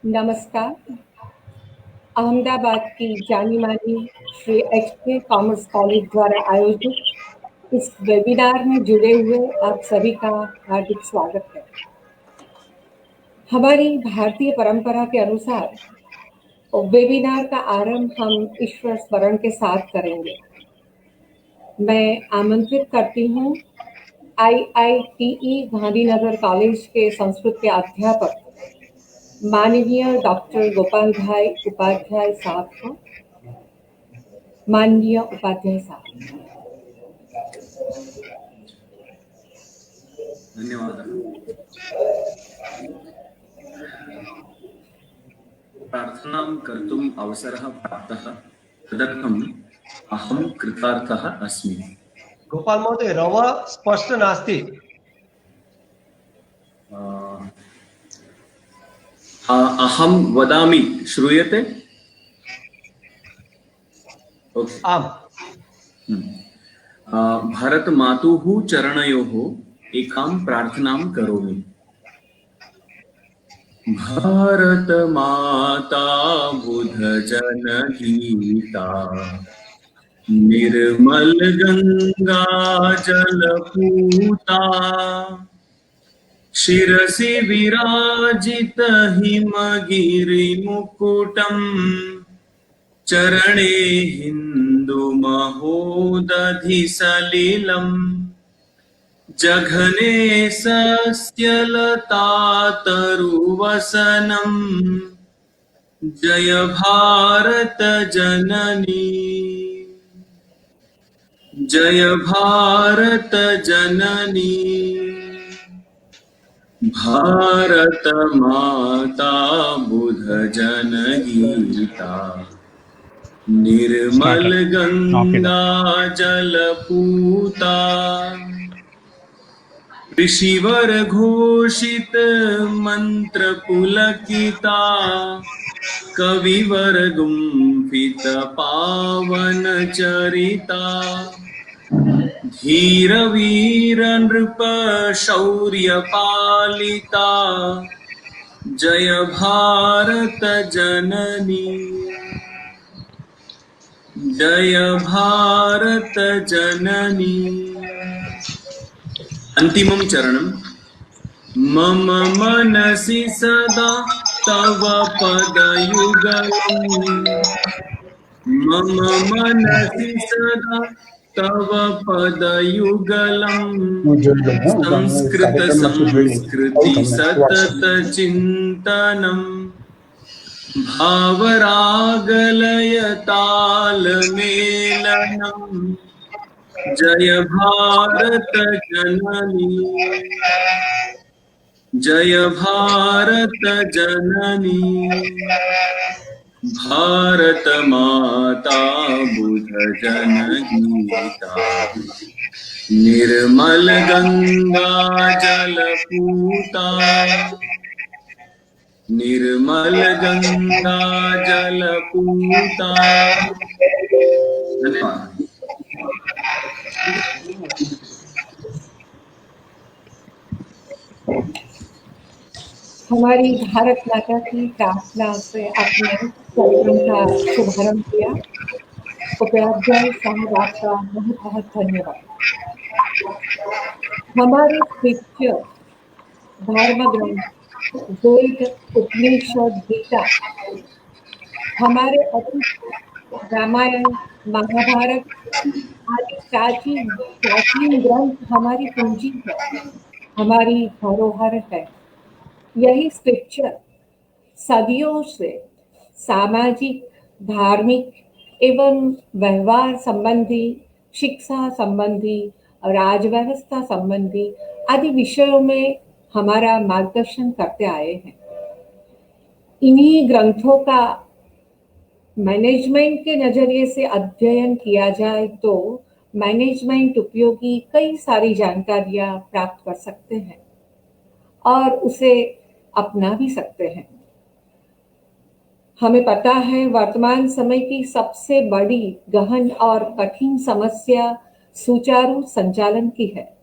नमस्कार। अहमदाबाद की जानी मानी श्री एच.के. कॉमर्स कॉलेज द्वारा आयोजित इस वेबिनार में जुड़े हुए आप सभी का हार्दिक स्वागत है। हमारी भारतीय परंपरा के अनुसार वेबिनार का आरंभ हम ईश्वर स्मरण के साथ करेंगे। मैं आमंत्रित करती हूँ IITE गांधीनगर कॉलेज के संस्कृत के अध्यापक माननीय डॉक्टर गोपाल भाई उपाध्याय साहब को। माननीय उपाध्याय साहब। धन्यवादः। प्रार्थनां कर्तुम् अवसरः प्राप्तः, तदर्थम् अहं कृतार्थः अस्मि। गोपाल महोदय, रव स्पष्ट नास्ति। अहं वदामि, श्रूयते? ओके। आम्। भारतमातुः चरणयोः एकां प्रार्थनां करोमि। भारत माता बुध जनहीता, निर्मल गंगा जलपूता, शिरसि विराजित हिमगिरि मुकुटम्, चरणे हिंदु महोदधि सलिलम्, जघने सस्यलतातरुवसनम्, जय भारत जननी, जय भारत जननी। भारत माता बुध जनहीता, निर्मल गंगा जलपूता, ऋषिवर घोषित मंत्र पुलकिता, कविवर गुंफित पावन चरिता, धीर वीर नृप शौर्य पालिता, जय भारत जननी, जय भारत जननी। अंतिमं चरणं। मम मनसि सदा तव पदयुगलम्, मम मनसि सदा तव पदयुगलम्, संस्कृत संस्कृति सतत चिन्तनम्, भावरागलय तालमेलनम्, जय भारत जननी, जय भारत जननी। भारत माता बुध जनहीता, निर्मल गंगा जलपूता, निर्मल गंगा जलपूता। धन्यवाद। हमारी भारत माता की प्रार्थना से आपने कार्यक्रम का शुभारंभ किया। उपाध्याय साहब, आपका बहुत बहुत धन्यवाद। हमारे शिक्षक धर्म ग्रंथ वेद उपनिषद गीता, हमारे अतीत रामायण महाभारत आदि प्राचीन ग्रंथ हमारी पूंजी है, हमारी धरोहर है। यही स्क्रिप्चर सदियों से सामाजिक, धार्मिक एवं व्यवहार संबंधी, शिक्षा संबंधी, राजव्यवस्था संबंधी आदि विषयों में हमारा मार्गदर्शन करते आए हैं। इन्हीं ग्रंथों का मैनेजमेंट के नजरिए से अध्ययन किया जाए तो मैनेजमेंट उपयोगी कई सारी जानकारियां प्राप्त कर सकते हैं और उसे अपना भी सकते हैं। हमें पता है वर्तमान समय की सबसे बड़ी, गहन और कठिन समस्या सुचारू संचालन की है।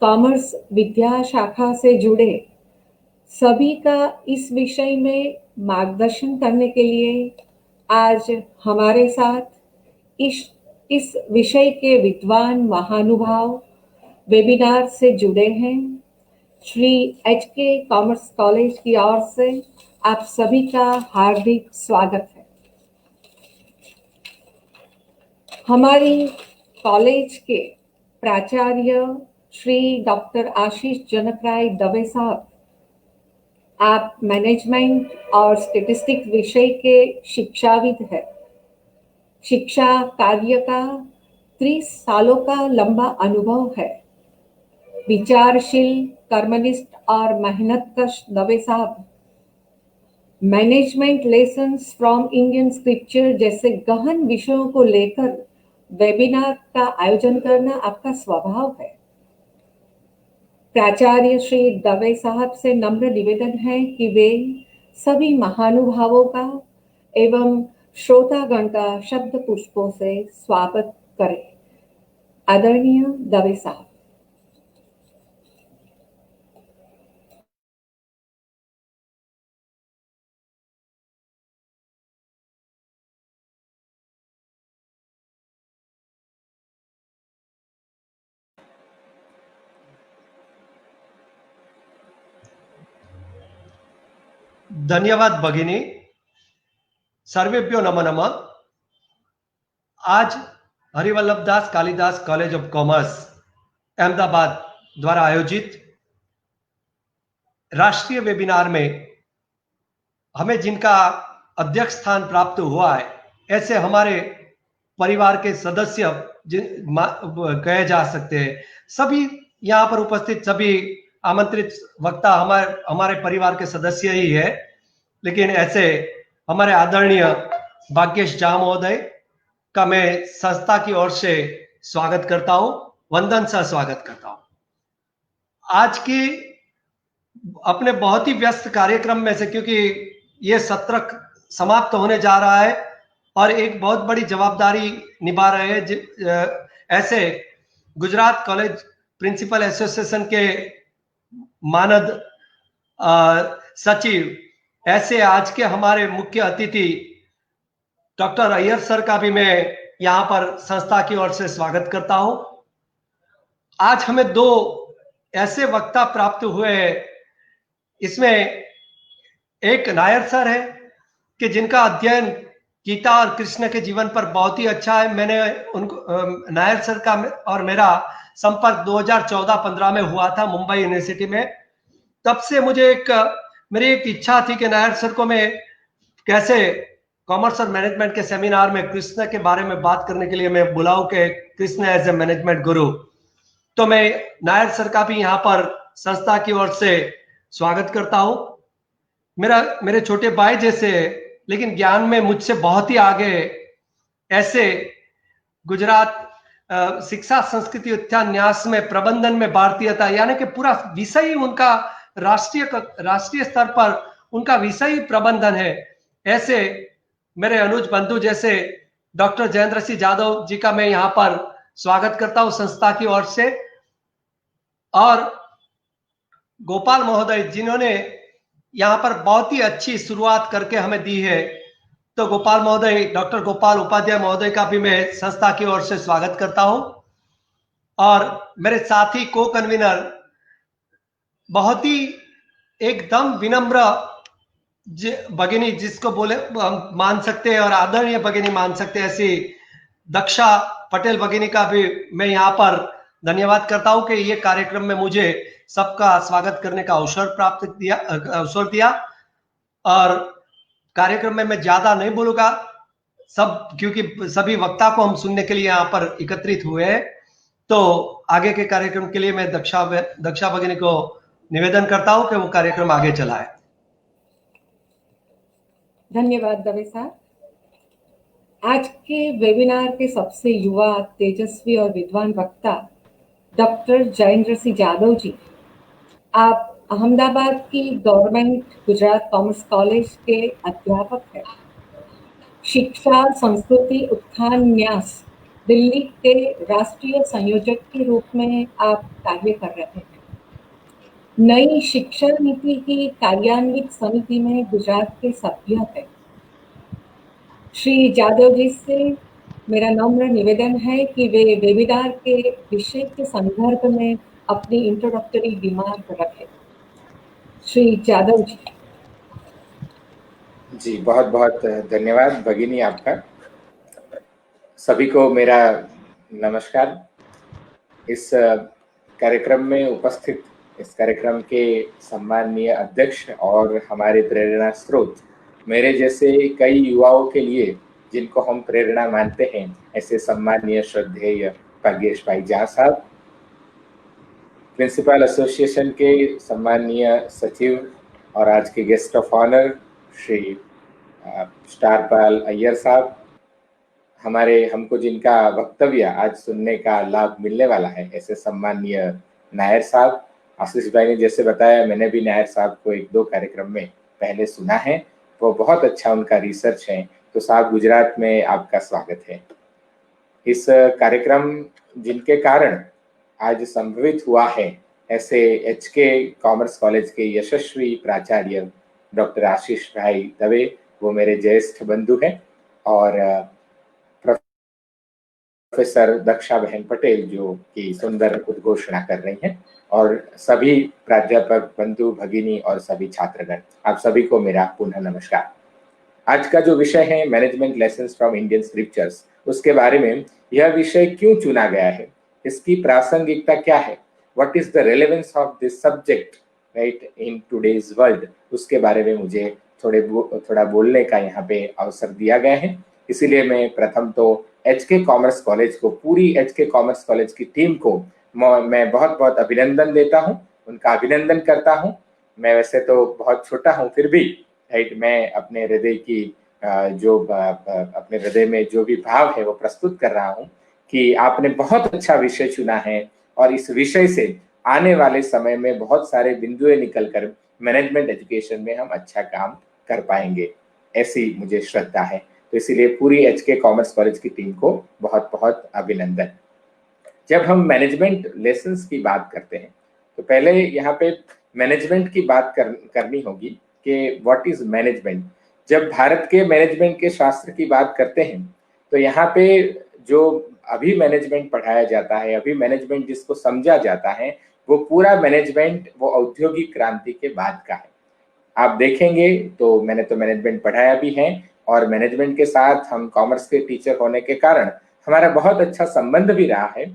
कॉमर्स विद्या शाखा से जुड़े सभी का इस विषय में मार्गदर्शन करने के लिए आज हमारे साथ इस विषय के विद्वान महानुभाव वेबिनार से जुड़े हैं। श्री HK कॉमर्स कॉलेज की ओर से आप सभी का हार्दिक स्वागत है। हमारी कॉलेज के प्राचार्य श्री डॉक्टर आशीष जनकराय दवे साहब, आप मैनेजमेंट और स्टैटिस्टिक्स विषय के शिक्षाविद हैं। शिक्षा कार्य का 30 सालों का लंबा अनुभव है। विचारशील, कर्मनिष्ठ और मेहनतकश दवे साहब management lessons from Indian scripture जैसे गहन विषयों को लेकर वेबिनार का आयोजन करना आपका स्वभाव है। प्राचार्य श्री दवे साहब से नम्र निवेदन है कि वे सभी महानुभावों का एवं श्रोतागण का शब्द पुष्पों से स्वागत करें। आदरणीय दवे साहब। धन्यवाद भगिनी। सर्वेभ्यो नमो नमः। आज Harivallabh Das Kalidas college of commerce Ahmedabad द्वारा आयोजित राष्ट्रीय वेबिनार में हमें जिनका अध्यक्ष स्थान प्राप्त हुआ है, ऐसे हमारे परिवार के सदस्य कहे जा सकते हैं। सभी यहाँ पर उपस्थित सभी आमंत्रित वक्ता हमारे परिवार के सदस्य ही है, लेकिन ऐसे हमारे आदरणीय भाग्येश झा महोदय का मैं संस्था की ओर से स्वागत करता हूं, वंदन सा स्वागत करता हूं। आज की अपने बहुत ही व्यस्त कार्यक्रम में से, क्योंकि ये सत्र समाप्त होने जा रहा है और एक बहुत बड़ी जवाबदारी निभा रहे हैं, ऐसे गुजरात कॉलेज प्रिंसिपल एसोसिएशन के मानद सचिव, ऐसे आज के हमारे मुख्य अतिथि डॉक्टर अय्यर सर का भी मैं यहाँ पर संस्था की ओर से स्वागत करता हूं। आज हमें 2 ऐसे वक्ता प्राप्त हुए हैं। इसमें एक नायर सर है कि जिनका अध्ययन गीता और कृष्ण के जीवन पर बहुत ही अच्छा है। मैंने उनको नायर सर का और मेरा संपर्क 2014-15 में हुआ था मुंबई यूनिवर्सिटी में। तब से मेरी एक इच्छा थी कि नायर सर को मैं कैसे कॉमर्स और मैनेजमेंट के सेमिनार में कृष्ण के बारे में बात करने के लिए मैं बुलाऊं कि कृष्ण एज ए मैनेजमेंट गुरु। तो मैं नायर सर का भी यहाँ पर संस्था की ओर से स्वागत करता हूं। मेरे छोटे भाई जैसे, लेकिन ज्ञान में मुझसे बहुत ही आगे, ऐसे गुजरात शिक्षा संस्कृति उत्थान न्यास में प्रबंधन में भारतीयता, यानी कि पूरा विषय उनका राष्ट्रीय स्तर पर उनका विषय प्रबंधन है। ऐसे मेरे अनुज बंधु जैसे डॉक्टर जयेंद्र सिंह जादव जी का मैं यहाँ पर स्वागत करता हूँ संस्था की ओर से, और गोपाल महोदय जिन्होंने यहाँ पर बहुत ही अच्छी शुरुआत करके हमें दी है। तो गोपाल महोदय, डॉक्टर गोपाल उपाध्याय महोदय का भी मैं संस्था की ओर से स्वागत करता हूं। और मेरे साथी को कन्वीनर, बहुत ही एकदम विनम्र भगिनी, जिसको बोले मान सकते हैं और आदरणीय भगिनी मान सकते हैं, ऐसी दक्षा पटेल भगिनी का भी मैं यहाँ पर धन्यवाद करता हूं कि ये कार्यक्रम में मुझे सबका स्वागत करने का अवसर दिया। और कार्यक्रम में मैं ज्यादा नहीं बोलूंगा, क्योंकि सभी वक्ता को हम सुनने के लिए यहाँ पर एकत्रित हुए हैं। तो आगे के कार्यक्रम के लिए मैं दक्षा भगिनी को निवेदन करता हूं कि वो कार्यक्रम आगे चलाए। धन्यवाद दवे साहब। आज के वेबिनार के सबसे युवा, तेजस्वी और विद्वान वक्ता डॉक्टर जयेंद्र सिंह जादव जी, आप अहमदाबाद की गवर्नमेंट गुजरात कॉमर्स कॉलेज के अध्यापक हैं। शिक्षा संस्कृति उत्थान न्यास दिल्ली के राष्ट्रीय संयोजक के रूप में आप कार्य कर रहे हैं। नई शिक्षा नीति की कार्यान्वित समिति में गुजरात के सभ्य थे। श्री जादव जी से मेरा नम्र निवेदन है कि वे वेबिनार के विषय के संदर्भ में अपनी इंट्रोडक्टरी रिमार्क रखें। श्री जादव जी। जी, बहुत बहुत धन्यवाद भगिनी आपका। सभी को मेरा नमस्कार। इस कार्यक्रम में उपस्थित इस कार्यक्रम के सम्माननीय अध्यक्ष और हमारे प्रेरणा स्रोत, मेरे जैसे कई युवाओं के लिए जिनको हम प्रेरणा मानते हैं, ऐसे सम्माननीय श्रद्धेय भाग्येश भाई झा साहब, प्रिंसिपल एसोसिएशन के सम्माननीय सचिव और आज के गेस्ट ऑफ ऑनर श्री स्टारपाल अय्यर साहब, हमको जिनका वक्तव्य आज सुनने का लाभ मिलने वाला है, ऐसे सम्माननीय नायर साहब। आशीष भाई ने जैसे बताया, मैंने भी नायर साहब को एक दो कार्यक्रम में पहले सुना है, वो बहुत अच्छा उनका रिसर्च है। तो साहब, गुजरात में आपका स्वागत है। इस कार्यक्रम जिनके कारण आज संभवित हुआ है, ऐसे एचके कॉमर्स कॉलेज के यशस्वी प्राचार्य डॉक्टर आशीष भाई दवे, वो मेरे ज्येष्ठ बंधु हैं, और प्रोफेसर दक्षा बहन पटेल जो कि सुंदर उद्घोषणा कर रही हैं, और सभी प्राध्यापक बंधु भगिनी और सभी छात्रगण, आप सभी को मेरा पुनः नमस्कार। आज का जो विषय है management lessons from Indian scriptures, उसके बारे में यह विषय क्यों चुना गया है, इसकी प्रासंगिकता क्या है, what is the relevance of this subject right in today's world, उसके बारे में मुझे थोड़ा बोलने का यहाँ पे अवसर दिया गया है। इसीलिए मैं प्रथम तो एचके कॉमर्स कॉलेज को, पूरी एचके कॉमर्स कॉलेज की टीम को मैं बहुत बहुत अभिनंदन देता हूँ, उनका अभिनंदन करता हूँ। मैं वैसे तो बहुत छोटा हूँ, फिर भी राइट, मैं अपने हृदय की अपने हृदय में जो भी भाव है वो प्रस्तुत कर रहा हूँ कि आपने बहुत अच्छा विषय चुना है, और इस विषय से आने वाले समय में बहुत सारे बिंदुएं निकलकर मैनेजमेंट एजुकेशन में हम अच्छा काम कर पाएंगे, ऐसी मुझे श्रद्धा है। तो इसीलिए पूरी एचके कॉमर्स कॉलेज की टीम को बहुत बहुत अभिनंदन। जब हम मैनेजमेंट लेसन्स की बात करते हैं, तो पहले यहाँ पे मैनेजमेंट की बात करनी होगी कि व्हाट इज मैनेजमेंट। जब भारत के मैनेजमेंट के शास्त्र की बात करते हैं, तो यहाँ पे जो अभी मैनेजमेंट पढ़ाया जाता है, अभी मैनेजमेंट जिसको समझा जाता है, वो पूरा मैनेजमेंट वो औद्योगिक क्रांति के बाद का है। आप देखेंगे तो मैंने तो मैनेजमेंट पढ़ाया भी है, और मैनेजमेंट के साथ हम कॉमर्स के टीचर होने के कारण हमारा बहुत अच्छा संबंध भी रहा है।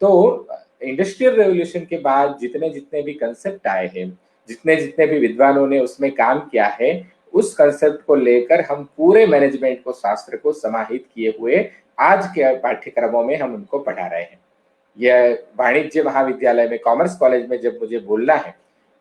तो इंडस्ट्रियल रेवोल्यूशन के बाद जितने जितने भी कंसेप्ट आए हैं, जितने जितने भी विद्वानों ने उसमें काम किया है, उस कंसेप्ट को लेकर हम पूरे मैनेजमेंट को, शास्त्र को समाहित किए हुए आज के पाठ्यक्रमों में हम उनको पढ़ा रहे हैं। यह वाणिज्य महाविद्यालय में, कॉमर्स कॉलेज में जब मुझे बोलना है,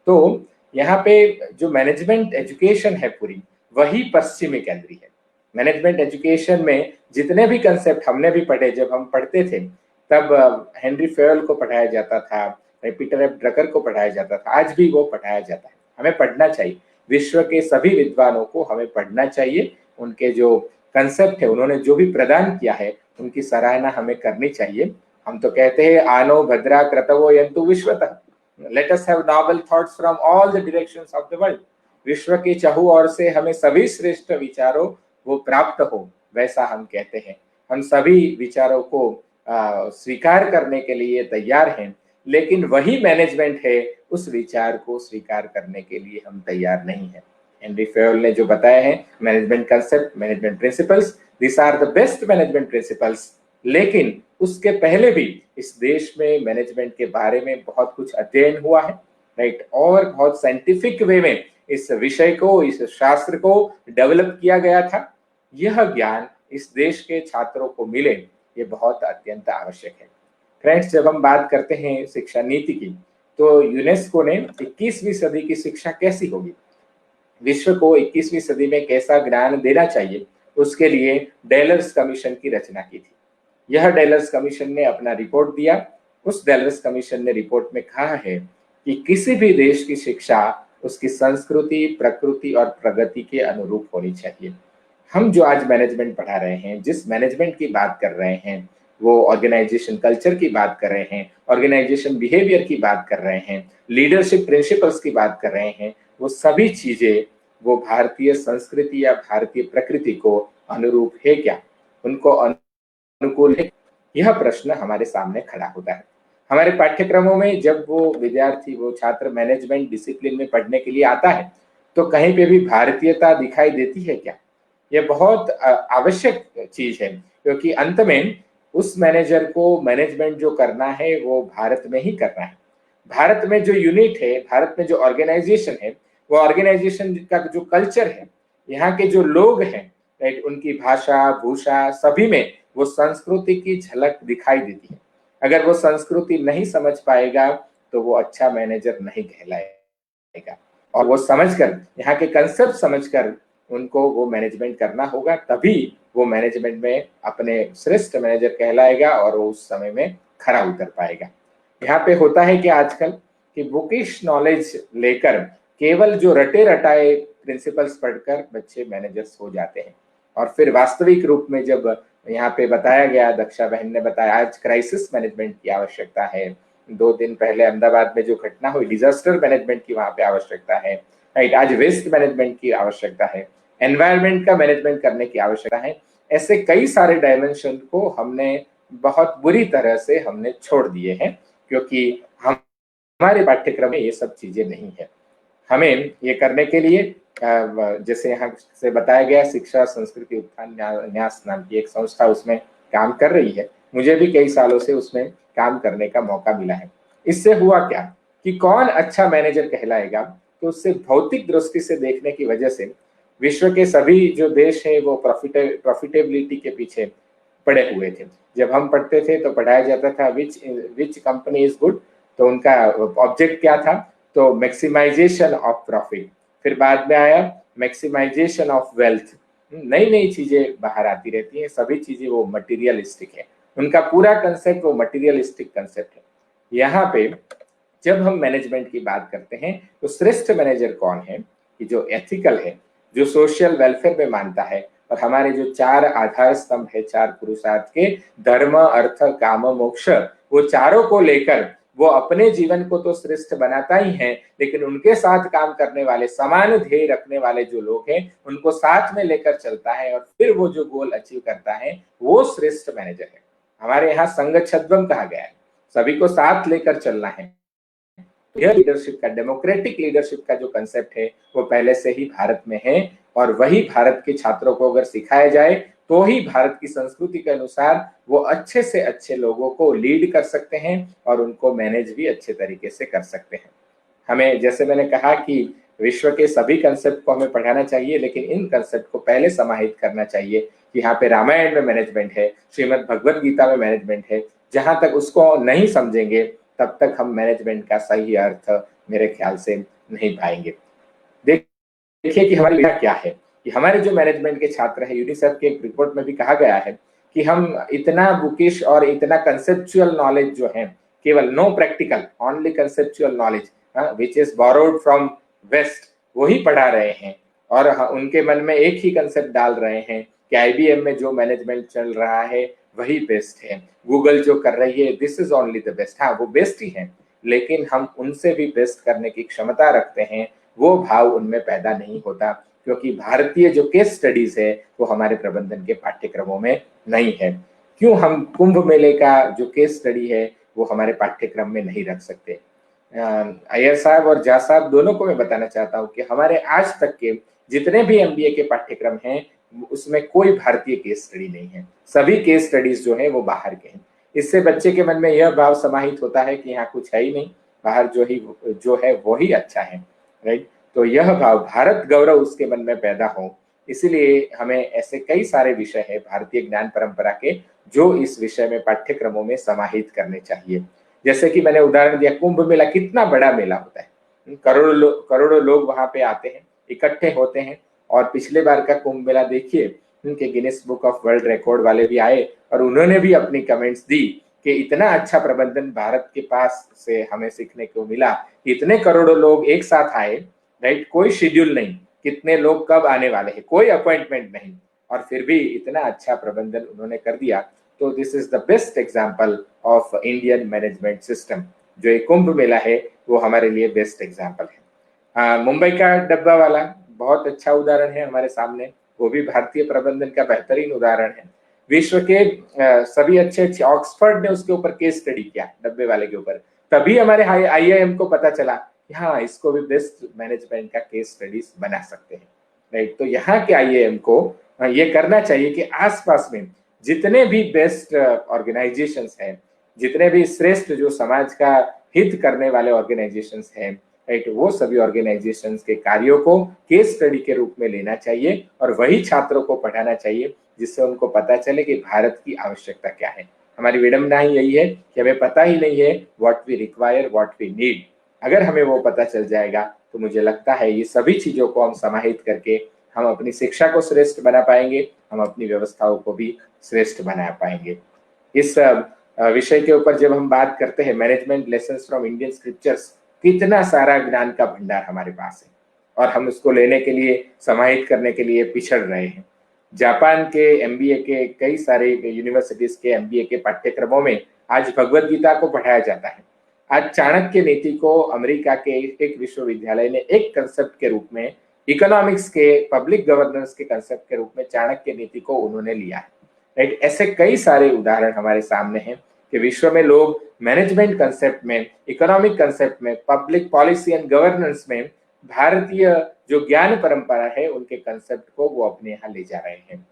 तो यहाँ पे जो मैनेजमेंट एजुकेशन है पूरी, वही पश्चिमी केंद्रीय है। मैनेजमेंट एजुकेशन में जितने भी कंसेप्ट हमने भी पढ़े, जब हम पढ़ते थे तब हेनरी फेयल को पढ़ाया जाता था, पीटर एफ ड्रकर को पढ़ाया जाता था, आज भी वो पढ़ाया जाता है। हमें पढ़ना चाहिए, विश्व के सभी विद्वानों को हमें पढ़ना चाहिए। उनके जो कंसेप्ट है, उन्होंने जो भी प्रदान किया है, उनकी सराहना हमें करनी चाहिए। हम तो कहते हैं आनो भद्रा क्रतवो यंतु विश्वतः, let us have noble thoughts from all the directions of the world. विश्व के चहु ओर से हमें सभी श्रेष्ठ विचारों वो प्राप्त हो, वैसा हम कहते हैं। हम सभी विचारों को स्वीकार करने के लिए तैयार हैं, लेकिन वही मैनेजमेंट है, उस विचार को स्वीकार करने के लिए हम तैयार नहीं हैं। हेनरी फेयल ने जो बताया है management concept, management principles, this are the best management principles. लेकिन उसके पहले भी इस देश में मैनेजमेंट के बारे में बहुत कुछ अध्ययन हुआ है राइट, और बहुत साइंटिफिक वे में इस विषय को, इस शास्त्र को डेवलप किया गया था। यह ज्ञान इस देश के छात्रों को मिले, ये बहुत अत्यंत आवश्यक है। फ्रेंड्स, जब हम बात करते हैं शिक्षा नीति की, तो यूनेस्को ने 21वीं सदी की शिक्षा कैसी होगी, विश्व को 21वीं सदी में कैसा ज्ञान देना चाहिए, उसके लिए डेलर्स कमीशन की रचना की थी। यह डेलर्स कमीशन ने अपना रिपोर्ट दिया। उस डेलर्स कमीशन ने रिपोर्ट में कहा है कि किसी भी देश की शिक्षा उसकी संस्कृति, प्रकृति और प्रगति के अनुरूप होनी चाहिए। हम जो आज मैनेजमेंट पढ़ा रहे हैं, जिस मैनेजमेंट की बात कर रहे हैं, वो ऑर्गेनाइजेशन कल्चर की बात कर रहे हैं, ऑर्गेनाइजेशन बिहेवियर की बात कर रहे हैं, लीडरशिप प्रिंसिपल्स की बात कर रहे हैं, वो सभी चीजें वो भारतीय संस्कृति या भारतीय प्रकृति को अनुरूप है क्या, उनको अनुकूल है? यह प्रश्न हमारे सामने खड़ा होता है। हमारे पाठ्यक्रमों में जब वो विद्यार्थी, वो छात्र मैनेजमेंट डिसिप्लिन में पढ़ने के लिए आता है तो कहीं पे भी भारतीयता दिखाई देती है क्या? यह बहुत आवश्यक चीज है, क्योंकि अंत में उस मैनेजर को मैनेजमेंट जो करना है वो भारत में ही करना है। भारत में जो यूनिट है, भारत में जो ऑर्गेनाइजेशन है, वो ऑर्गेनाइजेशन का जो कल्चर है, यहाँ के जो लोग हैं, राइट, उनकी भाषा भूषा सभी में वो संस्कृति की झलक दिखाई देती है। अगर वो संस्कृति नहीं समझ पाएगा तो वो अच्छा मैनेजर नहीं कहलाएगा। और वो समझकर, यहाँ के कंसेप्ट समझकर उनको वो मैनेजमेंट करना होगा, तभी वो मैनेजमेंट में अपने श्रेष्ठ मैनेजर कहलाएगा और वो उस समय में खरा उतर पाएगा। यहाँ पे होता है कि आजकल कि बुकिश नॉलेज लेकर केवल जो रटे रटाए प्रिंसिपल्स पढ़कर बच्चे मैनेजर्स हो जाते हैं, और फिर वास्तविक रूप में जब यहाँ पे बताया गया, दक्षा बहन ने बताया, आज क्राइसिस मैनेजमेंट की आवश्यकता है। 2 दिन पहले अहमदाबाद में जो घटना हुई, डिजास्टर मैनेजमेंट की वहां पे आवश्यकता है, राइट। आज वेस्ट मैनेजमेंट की आवश्यकता है, एनवायरमेंट का मैनेजमेंट करने की आवश्यकता है। ऐसे कई सारे डायमेंशन को हमने बहुत बुरी तरह से हमने छोड़ दिए हैं, क्योंकि हमारे पाठ्यक्रम में ये सब चीजें नहीं है। हमें ये करने के लिए जैसे यहाँ से बताया गया, शिक्षा संस्कृति उत्थान न्यास नाम की एक संस्था उसमें काम कर रही है। मुझे भी कई सालों से उसमें काम करने का मौका मिला है। इससे हुआ क्या कि कौन अच्छा मैनेजर कहलाएगा, तो उससे भौतिक दृष्टि से देखने की वजह से विश्व के सभी जो देश हैं वो प्रॉफिटेबिलिटी के पीछे पड़े हुए थे। जब हम पढ़ते थे तो पढ़ाया जाता था विच कंपनी इज गुड, तो उनका ऑब्जेक्ट क्या था, तो मैक्सिमाइजेशन ऑफ प्रॉफिट। फिर बाद में आया मैक्सिमाइजेशन ऑफ वेल्थ। नई नई चीजें बाहर आती रहती हैं, सभी चीजें वो मटेरियलिस्टिक है, उनका पूरा कंसेप्ट वो मटेरियलिस्टिक कंसेप्ट है। यहाँ पे जब हम मैनेजमेंट की बात करते हैं तो श्रेष्ठ मैनेजर कौन है, कि जो एथिकल है, जो सोशल वेलफेयर में मानता है, और हमारे जो 4 आधार स्तंभ है 4 पुरुषार्थ के, धर्म अर्थ काम मोक्ष, वो चारों को लेकर वो अपने जीवन को तो श्रेष्ठ बनाता ही है, लेकिन उनके साथ काम करने वाले, समान ध्येय रखने वाले जो लोग हैं उनको साथ में लेकर चलता है, और फिर वो जो गोल अचीव करता है वो श्रेष्ठ मैनेजर है। हमारे यहाँ संगच्छध्वम कहा गया है, सभी को साथ लेकर चलना है। यह लीडरशिप का, डेमोक्रेटिक लीडरशिप का जो कंसेप्ट है वो पहले से ही भारत में है, और वही भारत के छात्रों को अगर सिखाया जाए तो ही भारत की संस्कृति के अनुसार वो अच्छे से अच्छे लोगों को लीड कर सकते हैं और उनको मैनेज भी अच्छे तरीके से कर सकते हैं। हमें, जैसे मैंने कहा कि विश्व के सभी कंसेप्ट को हमें पढ़ाना चाहिए, लेकिन इन कंसेप्ट को पहले समाहित करना चाहिए कि यहाँ पे रामायण में मैनेजमेंट है, श्रीमद् भगवद गीता में मैनेजमेंट है। जहां तक उसको नहीं समझेंगे तब तक हम मैनेजमेंट का सही अर्थ मेरे ख्याल से नहीं पाएंगे। देखिए कि हमारी क्या है, कि हमारे जो मैनेजमेंट के छात्र हैं, यूनिसेफ के एक रिपोर्ट में भी कहा गया है कि हम इतना बुकिश और इतना कंसेप्चुअल नॉलेज जो है, केवल no practical, only conceptual knowledge which is borrowed from west, वही पढ़ा रहे हैं, और उनके मन में एक ही कंसेप्ट डाल रहे हैं कि IBM में जो मैनेजमेंट चल रहा है वही बेस्ट है, गूगल जो कर रही है this is only the best. हाँ, वो बेस्ट ही है, लेकिन हम उनसे भी बेस्ट करने की क्षमता रखते हैं, वो भाव उनमें पैदा नहीं होता, क्योंकि भारतीय जो केस स्टडीज है वो हमारे प्रबंधन के पाठ्यक्रमों में नहीं है। क्यों हम कुंभ मेले का जो केस स्टडी है वो हमारे पाठ्यक्रम में नहीं रख सकते? अय्यर साहब और झा साहब दोनों को मैं बताना चाहता हूँ कि हमारे आज तक के जितने भी MBA के पाठ्यक्रम हैं उसमें कोई भारतीय केस स्टडी नहीं है, सभी केस स्टडीज जो है वो बाहर के हैं। इससे बच्चे के मन में यह भाव समाहित होता है कि यहाँ कुछ है ही नहीं, बाहर जो है वो ही अच्छा है, राइट। तो यह भाव, भारत गौरव उसके मन में पैदा हो, इसीलिए हमें ऐसे कई सारे विषय है भारतीय ज्ञान परंपरा के जो इस विषय में पाठ्यक्रमों में समाहित करने चाहिए। जैसे कि मैंने उदाहरण दिया, कुंभ मेला कितना बड़ा मेला होता है, करोड़ों लोग वहां पे आते हैं, इकट्ठे होते हैं। और पिछले बार का कुंभ मेला देखिए, उनके Guinness book of world record वाले भी आए और उन्होंने भी अपनी कमेंट्स दी कि इतना अच्छा प्रबंधन भारत के पास से हमें सीखने को मिला, इतने करोड़ों लोग एक साथ आए, राइट, कोई शेड्यूल नहीं, कितने लोग कब आने वाले हैं, कोई अपॉइंटमेंट नहीं, और फिर भी इतना अच्छा प्रबंधन उन्होंने कर दिया। तो this is the best example of Indian management system. जो एक कुंभ मेला है वो हमारे लिए बेस्ट एग्जाम्पल है। मुंबई का डब्बा वाला बहुत अच्छा उदाहरण है हमारे सामने, वो भी भारतीय प्रबंधन का बेहतरीन उदाहरण है। विश्व के सभी अच्छे अच्छे, ऑक्सफोर्ड ने उसके ऊपर केस स्टडी किया डब्बे वाले के ऊपर, तभी हमारे IIM को पता चला कि हाँ, इसको भी बेस्ट मैनेजमेंट का केस स्टडीज बना सकते हैं, राइट। तो यहाँ के IIM को ये करना चाहिए कि आसपास में जितने भी बेस्ट ऑर्गेनाइजेशंस हैं, जितने भी श्रेष्ठ जो समाज का हित करने वाले ऑर्गेनाइजेशंस हैं, राइट, वो सभी ऑर्गेनाइजेशंस के कार्यों को केस स्टडी के रूप में लेना चाहिए और वही छात्रों को पढ़ाना चाहिए, जिससे उनको पता चले कि भारत की आवश्यकता क्या है। हमारी विडंबना ही यही है कि हमें पता ही नहीं है what we require, what we need. अगर हमें वो पता चल जाएगा तो मुझे लगता है ये सभी चीजों को हम समाहित करके हम अपनी शिक्षा को श्रेष्ठ बना पाएंगे, हम अपनी व्यवस्थाओं को भी श्रेष्ठ बना पाएंगे। इस विषय के ऊपर जब हम बात करते हैं, management lessons from Indian scriptures, कितना सारा ज्ञान का भंडार हमारे पास है और हम उसको लेने के लिए, समाहित करने के लिए पिछड़ रहे हैं। जापान के MBA के कई सारे यूनिवर्सिटीज के MBA के पाठ्यक्रमों में आज भगवत गीता को पढ़ाया जाता है। आज चाणक्य नीति को अमेरिका के एक विश्वविद्यालय ने एक कंसेप्ट के रूप में, इकोनॉमिक्स के, पब्लिक गवर्नेंस के कंसेप्ट के रूप में चाणक्य नीति को उन्होंने लिया है, राइट। ऐसे कई सारे उदाहरण हमारे सामने हैं कि विश्व में लोग मैनेजमेंट कंसेप्ट में, इकोनॉमिक कंसेप्ट में, पब्लिक पॉलिसी एंड गवर्नेंस में भारतीय जो ज्ञान परंपरा है उनके कंसेप्ट को वो अपने यहाँ ले जा रहे हैं।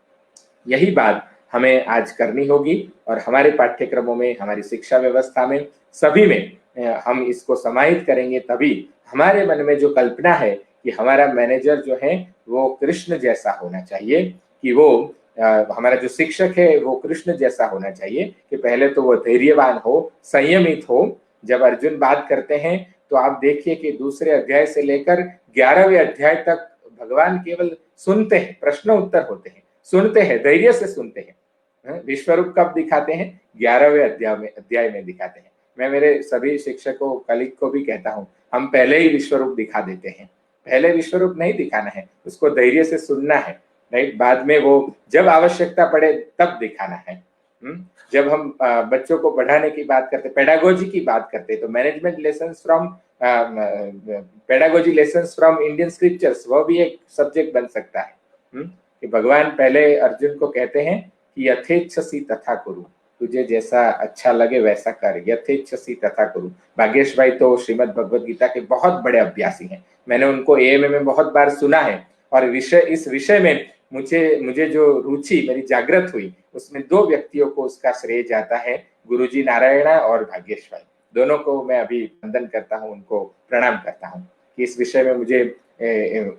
यही बात हमें आज करनी होगी और हमारे पाठ्यक्रमों में, हमारी शिक्षा व्यवस्था में, सभी में हम इसको समाहित करेंगे, तभी हमारे मन में जो कल्पना है कि हमारा मैनेजर जो है वो कृष्ण जैसा होना चाहिए, कि वो हमारा जो शिक्षक है वो कृष्ण जैसा होना चाहिए, कि पहले तो वो धैर्यवान हो, संयमित हो। जब अर्जुन बात करते हैं तो आप देखिए कि दूसरे अध्याय से लेकर 11वें अध्याय तक भगवान केवल सुनते हैं, प्रश्न उत्तर होते हैं, सुनते हैं, धैर्य से सुनते हैं। विश्वरूप कब दिखाते हैं? 11वें अध्याय में दिखाते हैं। मैं मेरे सभी शिक्षकों, कलीग को भी कहता हूँ, हम पहले ही विश्वरूप दिखा देते हैं। पहले विश्वरूप नहीं दिखाना है, उसको धैर्य से सुनना है, राइट। बाद में वो जब आवश्यकता पड़े तब दिखाना है। जब हम बच्चों को पढ़ाने की बात करते, पेडागोजी की बात करते, तो management lessons from pedagogy lessons from Indian scriptures, वो भी एक सब्जेक्ट बन सकता है। कि भगवान पहले अर्जुन को कहते हैं कि यथेच्छसि तथा कुरु, तुझे जैसा अच्छा लगे वैसा कर, यथेच्छसि तथा कुरु। भाग्येश भाई तो श्रीमद् भगवद गीता के बहुत बड़े अभ्यासी हैं, मैंने उनको AMA में बहुत बार सुना है और इस विषय में मुझे जो रुचि मेरी जागृत हुई, उसमें 2 व्यक्तियों को उसका श्रेय जाता है, गुरुजी नारायणा और भाग्येश भाई। दोनों को मैं अभी वंदन करता हूँ, उनको प्रणाम करता हूँ कि इस विषय में मुझे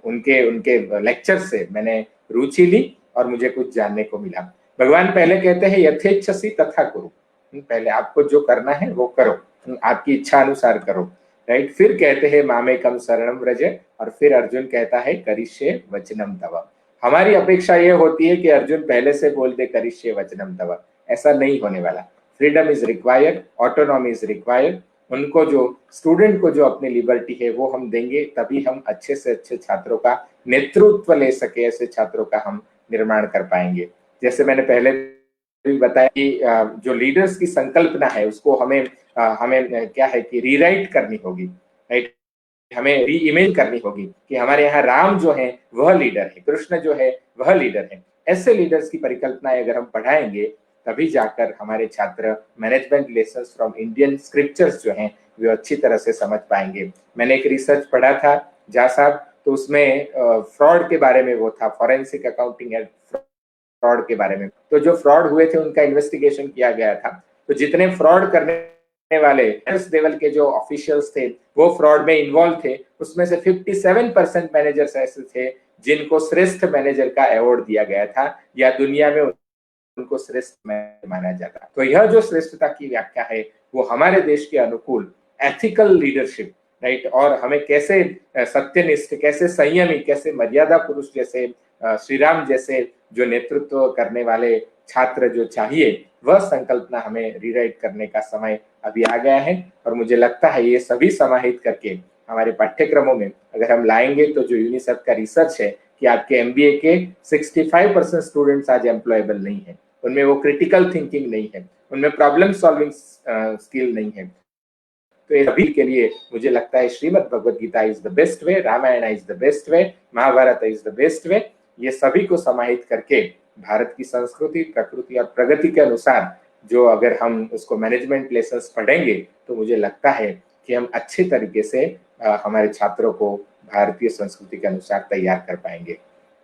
उनके लेक्चर से मैंने रुचि ली और मुझे कुछ जानने को मिला। भगवान पहले कहते हैं यथेच्छसि तथा कुरु, पहले आपको जो करना है वो करो, आपकी इच्छा अनुसार करो, राइट। फिर कहते हैं मामेकम शरणम व्रज, और फिर अर्जुन कहता है करिष्ये वचनम तव। हमारी अपेक्षा ये होती है कि अर्जुन पहले से बोल दे करिष्ये वचनम तव, ऐसा नहीं होने वाला। Freedom is required, autonomy is required. उनको जो स्टूडेंट को जो अपनी लिबर्टी है वो हम देंगे, तभी हम अच्छे से अच्छे छात्रों का नेतृत्व ले सके, ऐसे छात्रों का हम निर्माण कर पाएंगे। जैसे मैंने पहले भी बताया कि जो लीडर्स की संकल्पना है उसको हमें क्या है कि रीराइट करनी होगी, राइट। हमें री इमेज करनी होगी कि हमारे यहाँ राम जो है वह लीडर है, कृष्ण जो है वह लीडर है। ऐसे लीडर्स की परिकल्पनाएं अगर हम पढ़ाएंगे तभी जाकर हमारे छात्र management lessons from Indian scriptures जो हैं वे अच्छी तरह से समझ पाएंगे। मैंने एक रिसर्च पढ़ा था झा साहब, तो उसमें फ्रॉड के बारे में वो था, फॉरेंसिक अकाउंटिंग एंड फ्रॉड के बारे में। तो जो फ्रॉड हुए थे उनका इन्वेस्टिगेशन किया गया था, तो जितने फ्रॉड करने वाले लेवल के जो ऑफिशियल्स थे वो फ्रॉड में इन्वॉल्व थे, उसमें से 57% मैनेजर्स ऐसे थे जिनको श्रेष्ठ मैनेजर का अवार्ड दिया गया था या दुनिया में उनको श्रेष्ठ मैनेजर माना जाता। तो यह जो श्रेष्ठता की व्याख्या है वो हमारे देश के अनुकूल एथिकल लीडरशिप, राइट, और हमें कैसे सत्यनिष्ठ, कैसे संयमी, कैसे मर्यादा पुरुष जैसे श्री राम जैसे जो नेतृत्व करने वाले छात्र जो चाहिए, वह संकल्पना हमें रीराइट करने का समय अभी आ गया है। और मुझे लगता है ये सभी समाहित करके हमारे पाठ्यक्रमों में अगर हम लाएंगे तो जो यूनिसेफ का रिसर्च है कि आपके MBA के 65% स्टूडेंट्स आज एम्प्लॉयबल नहीं है, उनमें वो क्रिटिकल थिंकिंग नहीं है, उनमें प्रॉब्लम सॉल्विंग स्किल नहीं है। तो ये सभी के लिए मुझे लगता है Shrimad Bhagavad Gita is the best way, Ramayana is the best way, Mahabharata is the best way. ये सभी को समाहित करके भारत की संस्कृति, प्रकृति और प्रगति के अनुसार जो अगर हम उसको मैनेजमेंट लेसन्स पढ़ेंगे तो मुझे लगता है कि हम अच्छे तरीके से हमारे छात्रों को भारतीय संस्कृति के अनुसार तैयार कर पाएंगे।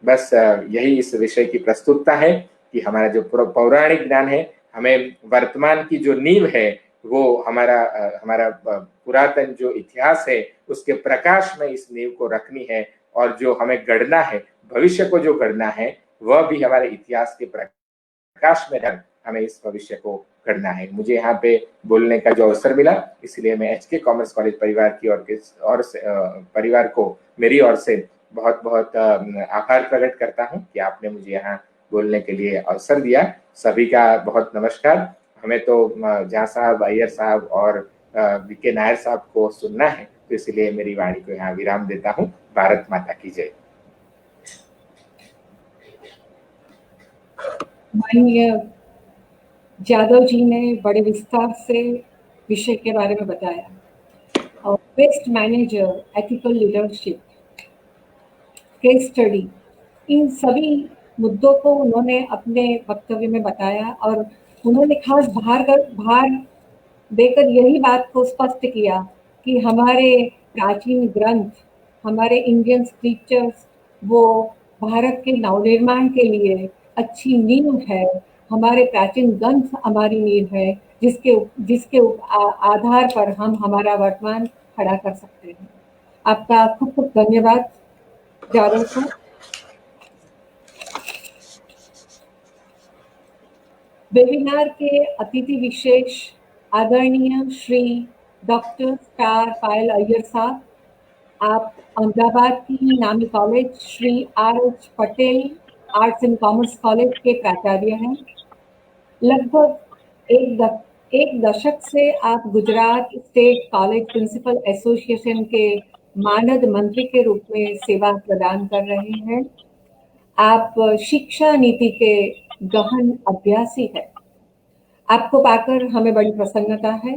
बस यही इस विषय की प्रस्तुतता है कि हमारा जो पौराणिक ज्ञान है, हमें वर्तमान की जो नींव है वो हमारा पुरातन जो इतिहास है उसके प्रकाश में इस नींव को रखनी है, और जो हमें गढ़ना है, भविष्य को जो गढ़ना है वह भी हमारे इतिहास के प्रकाश में रख हमें इस भविष्य को गढ़ना है। मुझे यहाँ पे बोलने का जो अवसर मिला, इसलिए मैं एचके कॉमर्स कॉलेज परिवार की परिवार को मेरी ओर से बहुत बहुत आभार प्रकट करता हूँ कि आपने मुझे यहाँ बोलने के लिए अवसर दिया। सभी का बहुत नमस्कार। हमें तो झा साहब, अय्यर साहब और वीके नायर साहब को सुनना है, तो इसलिए मेरी वाणी को यहाँ विराम देता हूँ। भारत माता की जय। माननीय जादव जी ने बड़े विस्तार से विषय के बारे में बताया और best manager, ethical leadership, case study, इन सभी मुद्दों को उन्होंने अपने वक्तव्य में बताया और उन्होंने खास भार देकर यही बात को स्पष्ट किया कि हमारे प्राचीन ग्रंथ, हमारे इंडियन स्क्रिप्चर्स वो भारत के नवनिर्माण के लिए अच्छी नींव है। हमारे प्राचीन ग्रंथ हमारी नींव है जिसके आधार पर हम हमारा वर्तमान खड़ा कर सकते हैं। आपका खूब खूब धन्यवाद जादव साहब। वेबिनार के अतिथि विशेष आदरणीय श्री डॉक्टर स्टार पायल अय्यर साहब, आप अहमदाबाद की नामी कॉलेज श्री आर.एच. Patel arts and commerce college के प्राचार्य हैं। लगभग एक दशक से आप Gujarat state college principal association के मानद मंत्री के रूप में सेवा प्रदान कर रहे हैं। आप शिक्षा नीति के गहन अभ्यासी है। आपको पाकर हमें बड़ी प्रसन्नता है।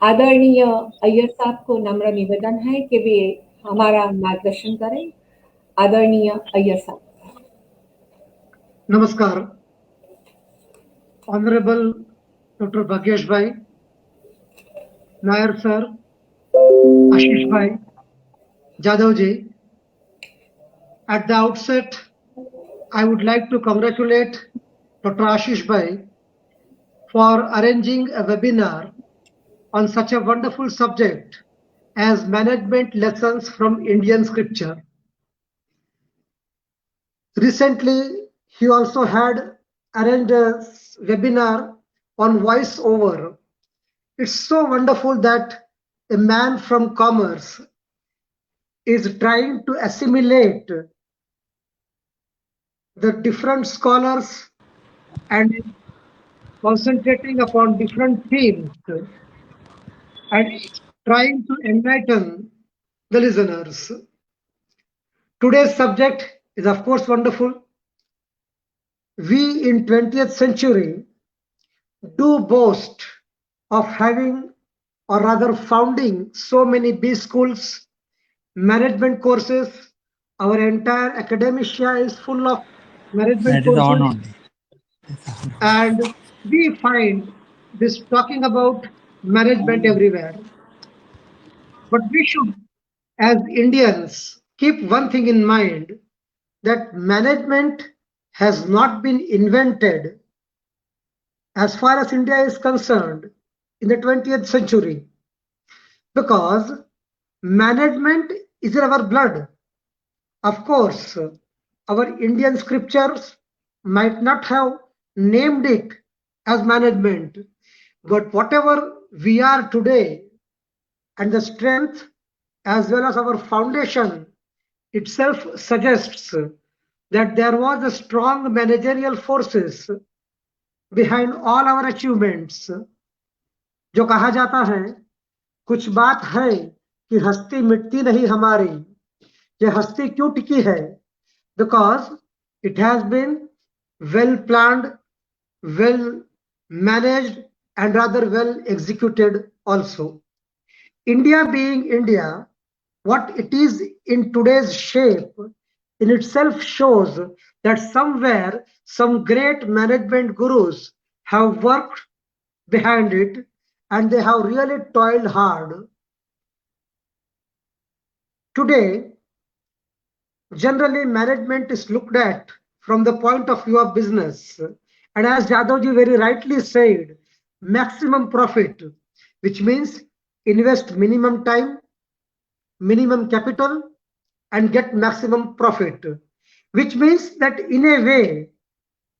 आदरणीय अय्यर साहब को नम्र निवेदन है कि वे हमारा मार्गदर्शन करें। आदरणीय अय्यर साहब। नमस्कार। ऑनरेबल डॉक्टर भाग्येश भाई, नायर सर, आशीष भाई, जादव जी, at the outset I would like to congratulate Dr. Ashish Bhai for arranging a webinar on such a wonderful subject as management lessons from Indian scripture. Recently, he also had arranged a webinar on voiceover. It's so wonderful that a man from commerce is trying to assimilate the different scholars and concentrating upon different themes and trying to enlighten the listeners. Today's subject is of course wonderful. We in 20th century do boast of having, or rather founding, so many B schools, management courses. Our entire academia is full of management courses. And we find this talking about management everywhere. But we should, as Indians, keep one thing in mind, that management has not been invented, as far as India is concerned, in the 20th century, because management is in our blood. Of course, our Indian scriptures might not have named it as management, but whatever we are today and the strength as well as our foundation itself suggests that there was a strong managerial forces behind all our achievements. जो कहा जाता है, कुछ बात है कि हस्ती मिटती नहीं हमारी। ये हस्ती क्यों टिकी है? Because it has been well planned, well managed, and rather well executed also. India being India, what it is in today's shape in itself shows that somewhere some great management gurus have worked behind it and they have really toiled hard. Today, generally management is looked at from the point of view of business. And as Jadavji very rightly said, maximum profit, which means invest minimum time, minimum capital, and get maximum profit, which means that in a way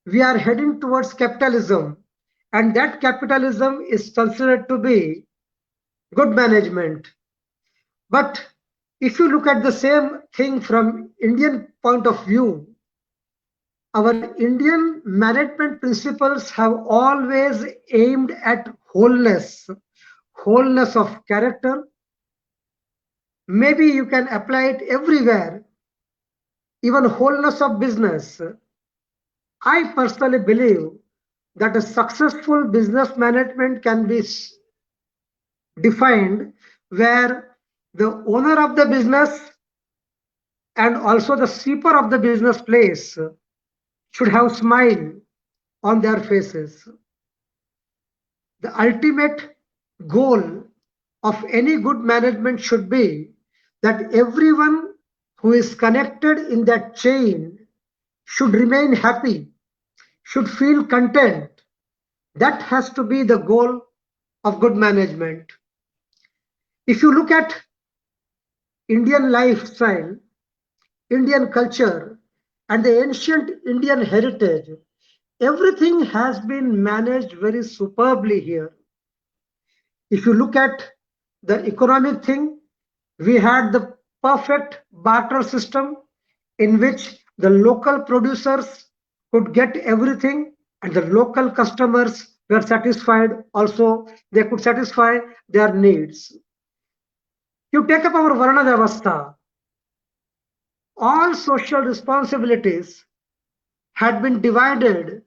we are heading towards capitalism, and that capitalism is considered to be good management. But if you look at the same thing from Indian point of view, our Indian management principles have always aimed at wholeness, wholeness of character. Maybe you can apply it everywhere, even wholeness of business. I personally believe that a successful business management can be defined where the owner of the business and also the sweeper of the business place should have smile on their faces. The ultimate goal of any good management should be that everyone who is connected in that chain should remain happy, should feel content. That has to be the goal of good management. If you look at Indian lifestyle, Indian culture, and the ancient Indian heritage, everything has been managed very superbly here. If you look at the economic thing, we had the perfect barter system in which the local producers could get everything and the local customers were satisfied. Also, they could satisfy their needs. You take up our Varna Vyavastha, all social responsibilities had been divided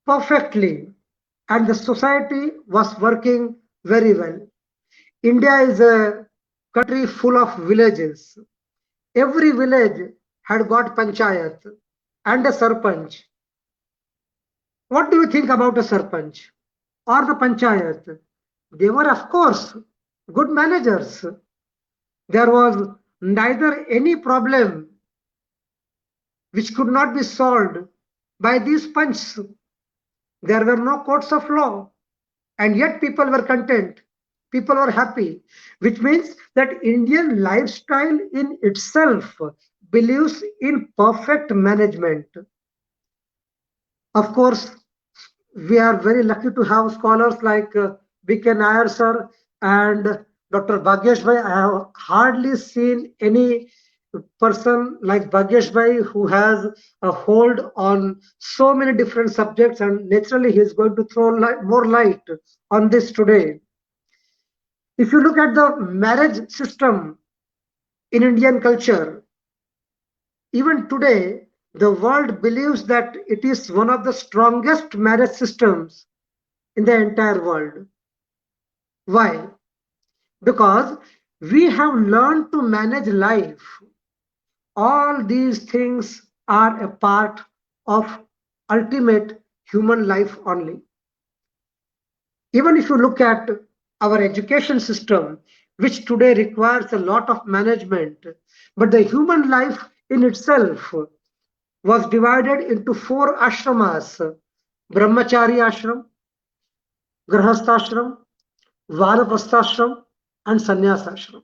perfectly and the society was working very well. India is a country full of villages. Every village had got panchayat and a sarpanch. What do you think about a sarpanch or the panchayat? They were, of course, good managers. There was neither any problem which could not be solved by these panchs. There were no courts of law, and yet people were content. People were happy, which means that Indian lifestyle in itself believes in perfect management. Of course, we are very lucky to have scholars like B.K. Nair sir and Dr. Bhagyesh Bhai. I have hardly seen any person like Bhagyesh Bhai who has a hold on so many different subjects, and naturally he is going to throw more light on this today. If you look at the marriage system in Indian culture, even today, the world believes that it is one of the strongest marriage systems in the entire world. Why? Because we have learned to manage life. All these things are a part of ultimate human life only. Even if you look at our education system, which today requires a lot of management, but the human life in itself was divided into 4 ashramas: Brahmachari ashram, Grahasthashram, Vanapasthashram, and Sannyas ashram.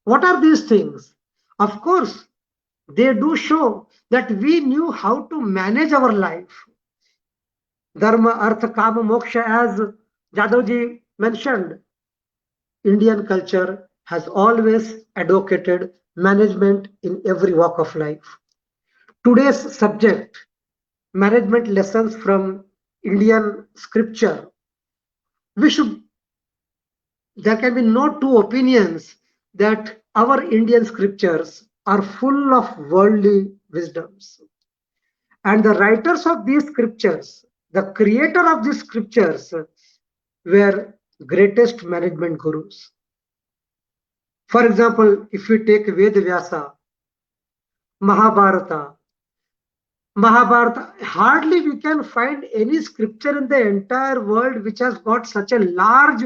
What are these things? Of course, they do show that we knew how to manage our life. Dharma, Artha, Kama, Moksha, as Jadavji mentioned, Indian culture has always advocated management in every walk of life. Today's subject, management lessons from Indian scripture, there can be no two opinions that our Indian scriptures are full of worldly wisdoms. And the writers of these scriptures the creator of these scriptures were greatest management gurus. For example, if we take Veda Vyasa, Mahabharata, hardly we can find any scripture in the entire world which has got such a large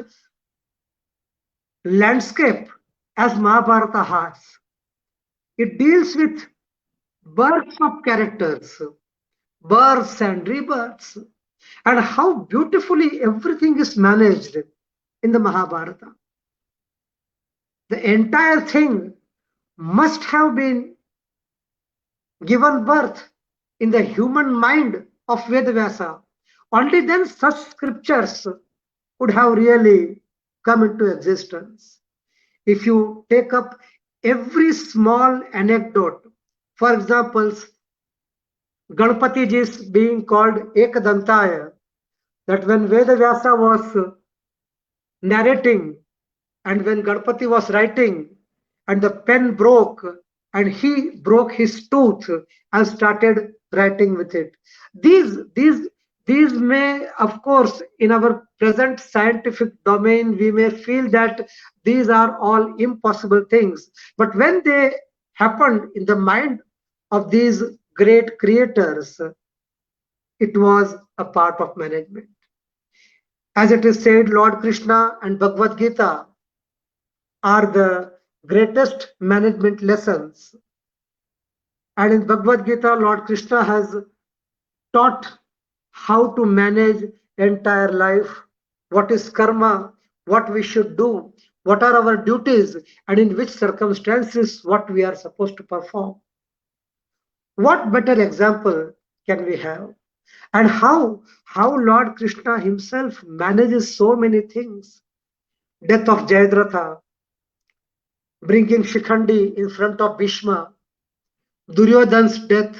landscape as Mahabharata has. It deals with births of characters, births and rebirths, and how beautifully everything is managed in the Mahabharata. The entire thing must have been given birth in the human mind of Vedavyasa. Only then such scriptures would have really come into existence. If you take up every small anecdote, for example, Ganpati ji is being called Ekadantaya, that when Vedavyasa was narrating and when Ganpati was writing and the pen broke and he broke his tooth and started writing with it. These may, of course, in our present scientific domain, we may feel that these are all impossible things. But when they happened in the mind of these great creators, it was a part of management. As it is said, Lord Krishna and Bhagavad Gita are the greatest management lessons. And in Bhagavad Gita, Lord Krishna has taught how to manage entire life, what is karma, what we should do, what are our duties, and in which circumstances what we are supposed to perform. What better example can we have? And how Lord Krishna himself manages so many things. Death of Jayadratha, bringing Shikhandi in front of Bhishma, Duryodhan's death,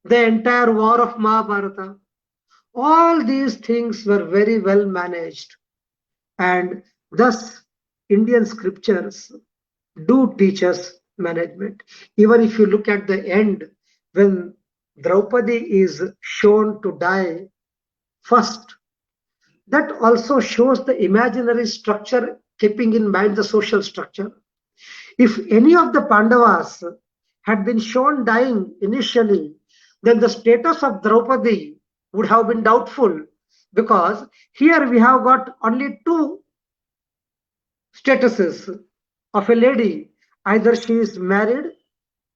the entire war of Mahabharata. All these things were very well managed. And thus, Indian scriptures do teach us management. Even if you look at the end, when Draupadi is shown to die first, that also shows the imaginary structure, keeping in mind the social structure. If any of the Pandavas had been shown dying initially, then the status of Draupadi would have been doubtful, because here we have got only two statuses of a lady. Either she is married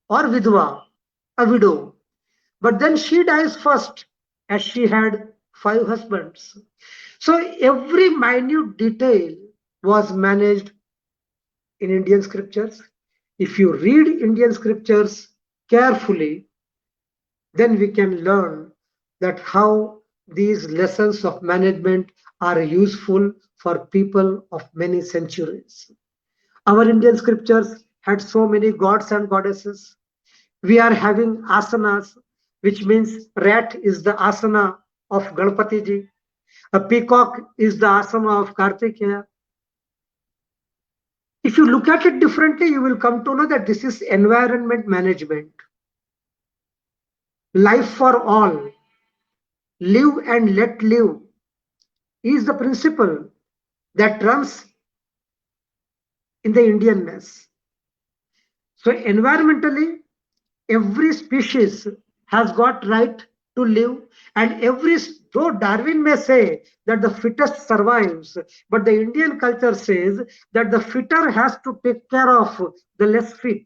or vidva, a widow. But then she dies first, as she had 5 husbands. So every minute detail was managed in Indian scriptures. If you read Indian scriptures carefully, then we can learn that how these lessons of management are useful for people of many centuries. Our Indian scriptures had so many gods and goddesses. We are having asanas, which means rat is the asana of Ganpati ji. A peacock is the asana of Kartikeya. If you look at it differently, you will come to know that this is environment management. Life for all, live and let live, is the principle that runs in the Indianness. So environmentally, every species has got right to live, and though Darwin may say that the fittest survives, but the Indian culture says that the fitter has to take care of the less fit.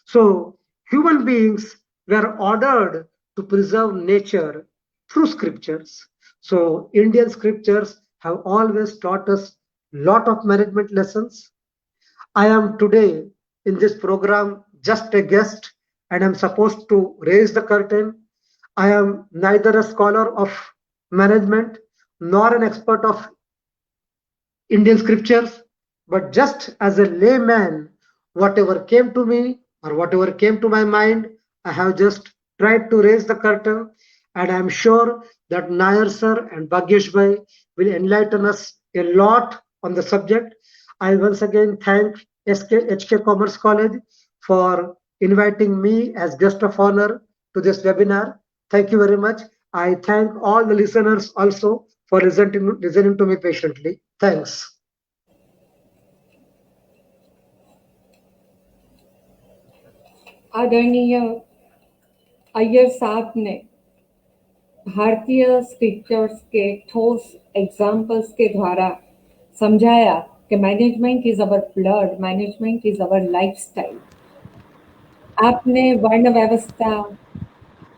So human beings were ordered to preserve nature through scriptures. So Indian scriptures have always taught us a lot of management lessons. I am today in this program just a guest, and I'm supposed to raise the curtain. I am neither a scholar of management nor an expert of Indian scriptures, but just as a layman, whatever came to me or whatever came to my mind, I have just tried to raise the curtain, and I'm sure that Nair sir and Bhagyesh bhai will enlighten us a lot on the subject. I once again thank HK Commerce College for inviting me as guest of honor to this webinar. Thank you very much. I thank all the listeners also for listening to me patiently. Thanks. आदरणीय अय्यर साहब ने भारतीय scriptures के ठोस examples के द्वारा समझाया कि management is our blood, management is our lifestyle. आपने वर्ण व्यवस्था,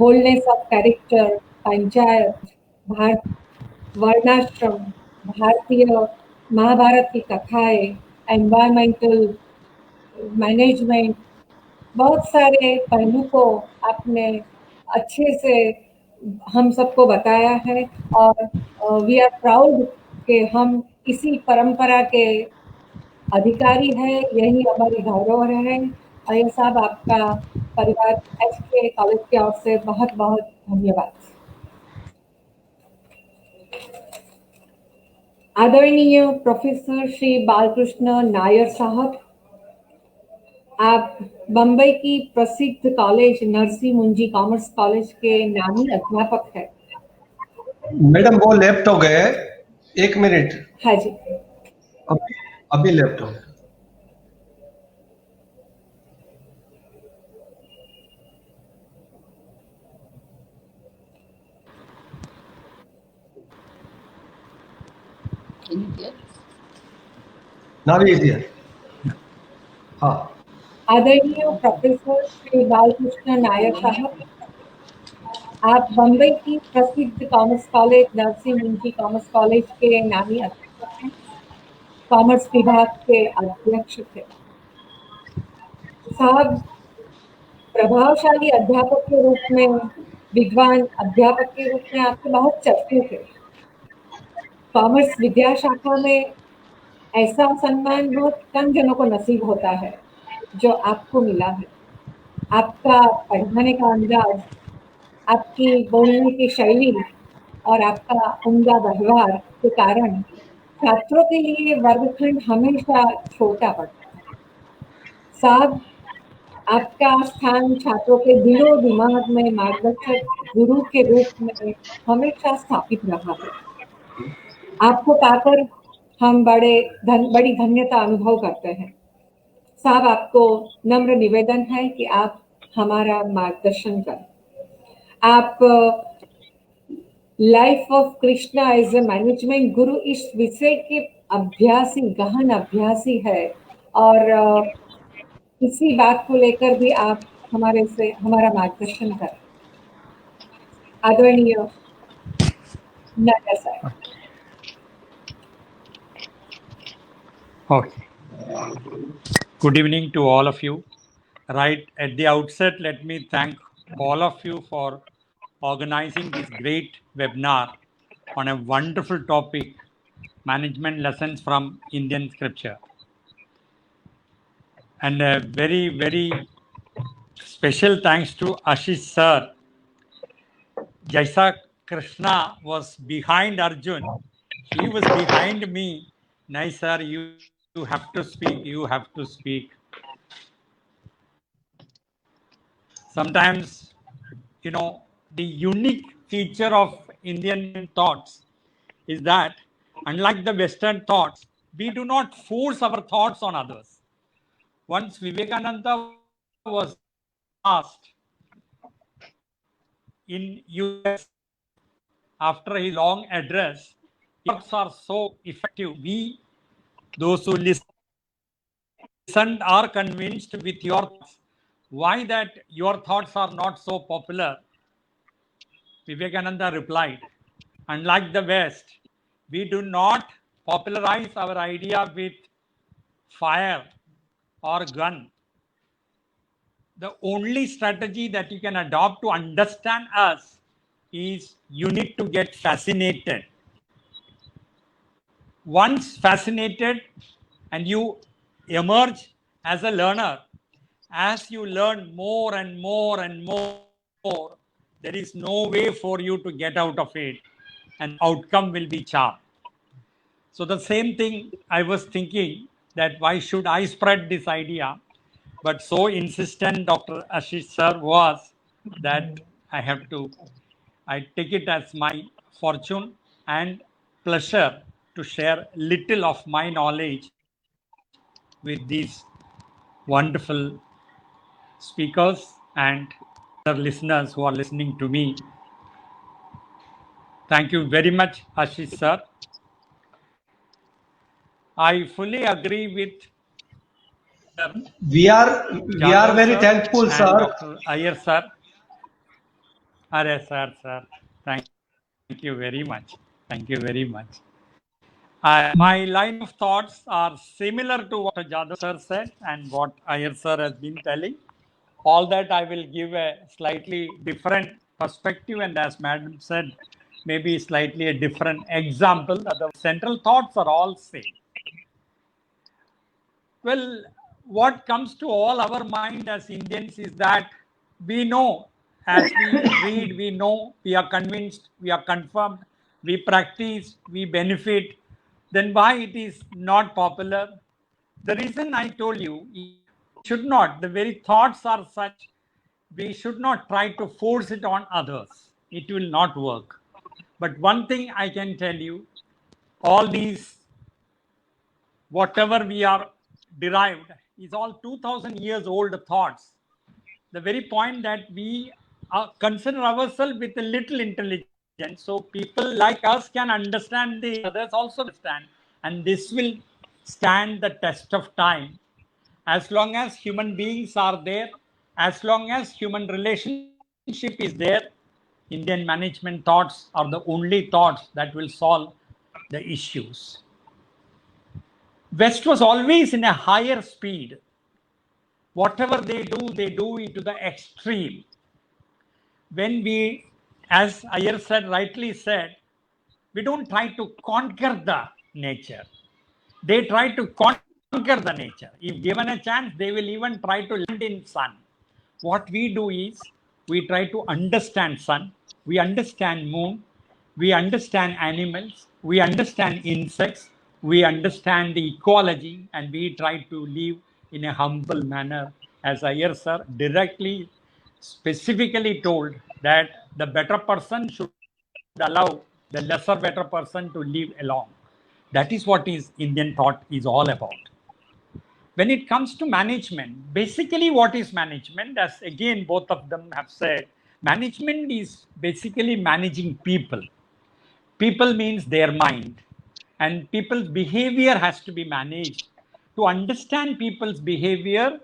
होलनेस ऑफ कैरेक्टर, पंचायत, वर्णाश्रम, भारतीय महाभारत की कथाएं, एनवायरमेंटल मैनेजमेंट, बहुत सारे पहलू को आपने अच्छे से हम सबको बताया है और वी आर प्राउड कि हम इसी परंपरा के अधिकारी हैं, यही हमारी धरोहर है। अय्यर साहब, आपका परिवार एसके कॉलेज की ओर से बहुत बहुत धन्यवाद। आदरणीय प्रोफेसर श्री बालकृष्ण नायर साहब, आप बम्बई की प्रसिद्ध कॉलेज नरसी मुंजी कॉमर्स कॉलेज के नामी अध्यापक हैं। मैडम वो लेफ्ट हो गए, 1 मिनट। हाँ जी, अभी लेफ्ट हो गए। Now he is here. हाँ। आदरणीय प्रोफेसर श्री बालकृष्ण नायर साहब, आप बम्बई की प्रसिद्ध कॉमर्स कॉलेज नरसी मुंजी कॉमर्स कॉलेज के नामी अध्यापक हैं, कॉमर्स विभाग के अध्यक्ष थे। साहब प्रभावशाली अध्यापक के रूप में, विद्वान अध्यापक के रूप में आपके बहुत चर्चे थे। कॉमर्स विद्या शाखा में ऐसा सम्मान बहुत कम जनों को नसीब होता है जो आपको मिला है। आपका पढ़ाने का अंदाज, आपकी बोलने की शैली और आपका उम्दा व्यवहार के कारण छात्रों के लिए वर्गखंड हमेशा छोटा पड़ता है। साहब, आपका स्थान छात्रों के दिलो दिमाग में मार्गदर्शक गुरु के रूप में हमेशा स्थापित रहा है। आपको पाकर हम बड़ी धन्यता अनुभव करते हैं। साहब, आपको नम्र निवेदन है कि आप हमारा मार्गदर्शन करें। आप life of Krishna as a management guru इस विषय के अभ्यासी, गहन अभ्यासी है और इसी बात को लेकर भी आप हमारा मार्गदर्शन करें। आदरणीय नायर साहब। Okay. Good evening to all of you. Right at the outset, let me thank all of you for organizing this great webinar on a wonderful topic, management lessons from Indian scripture. And a very, very special thanks to Ashish sir. Jaisa Krishna was behind Arjun. He was behind me. Nice sir, you have to speak. You have to speak. Sometimes, the unique feature of Indian thoughts is that, unlike the Western thoughts, we do not force our thoughts on others. Once Vivekananda was asked in US after his long address, thoughts are so effective. We, those who listened, are convinced with your thoughts. Why that your thoughts are not so popular? Vivekananda replied, unlike the West, we do not popularize our idea with fire or gun. The only strategy that you can adopt to understand us is you need to get fascinated. Once fascinated and you emerge as a learner, as you learn more and more and more, there is no way for you to get out of it, and outcome will be charm. So the same thing I was thinking, that why should I spread this idea? But so insistent Dr. Ashish sir was that I have to I take it as my fortune and pleasure to share little of my knowledge with these wonderful speakers and other listeners who are listening to me. Thank you very much, Ashish sir. I fully agree with We are Jadhav very sir thankful, and sir. Dr. Iyer sir. Are sir. Thank you very much. Thank you very much. My line of thoughts are similar to what Jadhav sir said and what Iyer sir has been telling. All that I will give a slightly different perspective, and as Madam said, maybe slightly a different example. The central thoughts are all same. Well, what comes to all our mind as Indians is that we know, as we read, we know, we are convinced, we are confirmed, we practice, we benefit. Then why it is not popular? The reason I told you, it should not, the very thoughts are such, we should not try to force it on others. It will not work. But one thing I can tell you, all these whatever we are derived is all 2000 years old thoughts. The very point that we consider ourselves with a little intelligence, so people like us can understand, the others also understand, and this will stand the test of time. As long as human beings are there, as long as human relationship is there, Indian management thoughts are the only thoughts that will solve the issues. West was always in a higher speed. Whatever they do it to the extreme. When we, as Iyer said, rightly said, we don't try to conquer the nature. They try to conquer the nature. If given a chance, they will even try to land in sun. What we do is, we try to understand sun, we understand moon, we understand animals, we understand insects, we understand the ecology, and we try to live in a humble manner. As Iyer sir directly, specifically told that the better person should allow the lesser better person to live along. That is what is Indian thought is all about. When it comes to management, basically what is management, as again both of them have said, management is basically managing people. People means their mind, and people's behavior has to be managed. To understand people's behavior,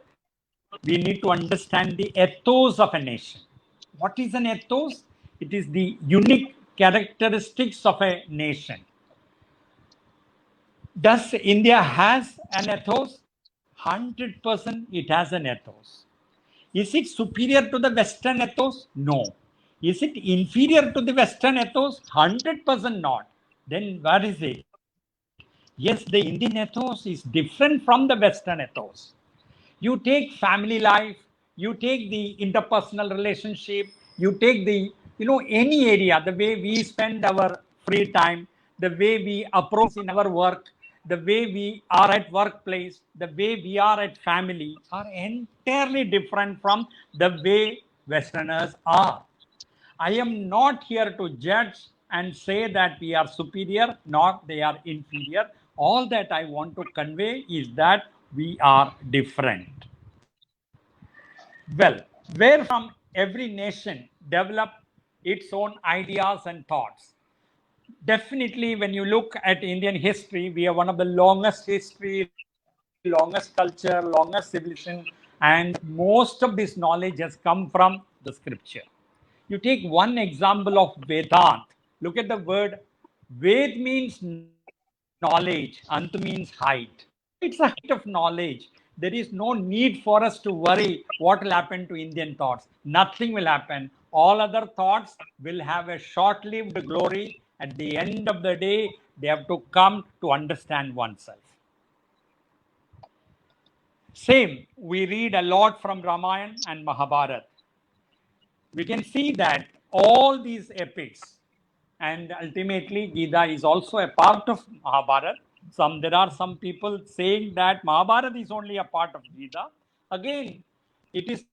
we need to understand the ethos of a nation. What is an ethos? It is the unique characteristics of a nation. Does India has an ethos? 100% it has an ethos. Is it superior to the Western ethos? No. Is it inferior to the Western ethos? 100% not. Then where is it? Yes, the Indian ethos is different from the Western ethos. You take family life, you take the interpersonal relationship, you take the, any area, the way we spend our free time, the way we approach in our work, the way we are at workplace, the way we are at family are entirely different from the way Westerners are. I am not here to judge and say that we are superior, nor they are inferior. All that I want to convey is that we are different. Well, where from every nation develop its own ideas and thoughts. Definitely, when you look at Indian history, we have one of the longest history, longest culture, longest civilization, and most of this knowledge has come from the scripture. You take one example of Vedant. Look at the word. Ved means knowledge, Ant means height. It's a height of knowledge. There is no need for us to worry what will happen to Indian thoughts. Nothing will happen. All other thoughts will have a short-lived glory. At the end of the day, they have to come to understand oneself. Same, we read a lot from Ramayana and Mahabharata. We can see that all these epics, and ultimately Gita is also a part of Mahabharata. There are some people saying that Mahabharata is only a part of Gita. Again, it is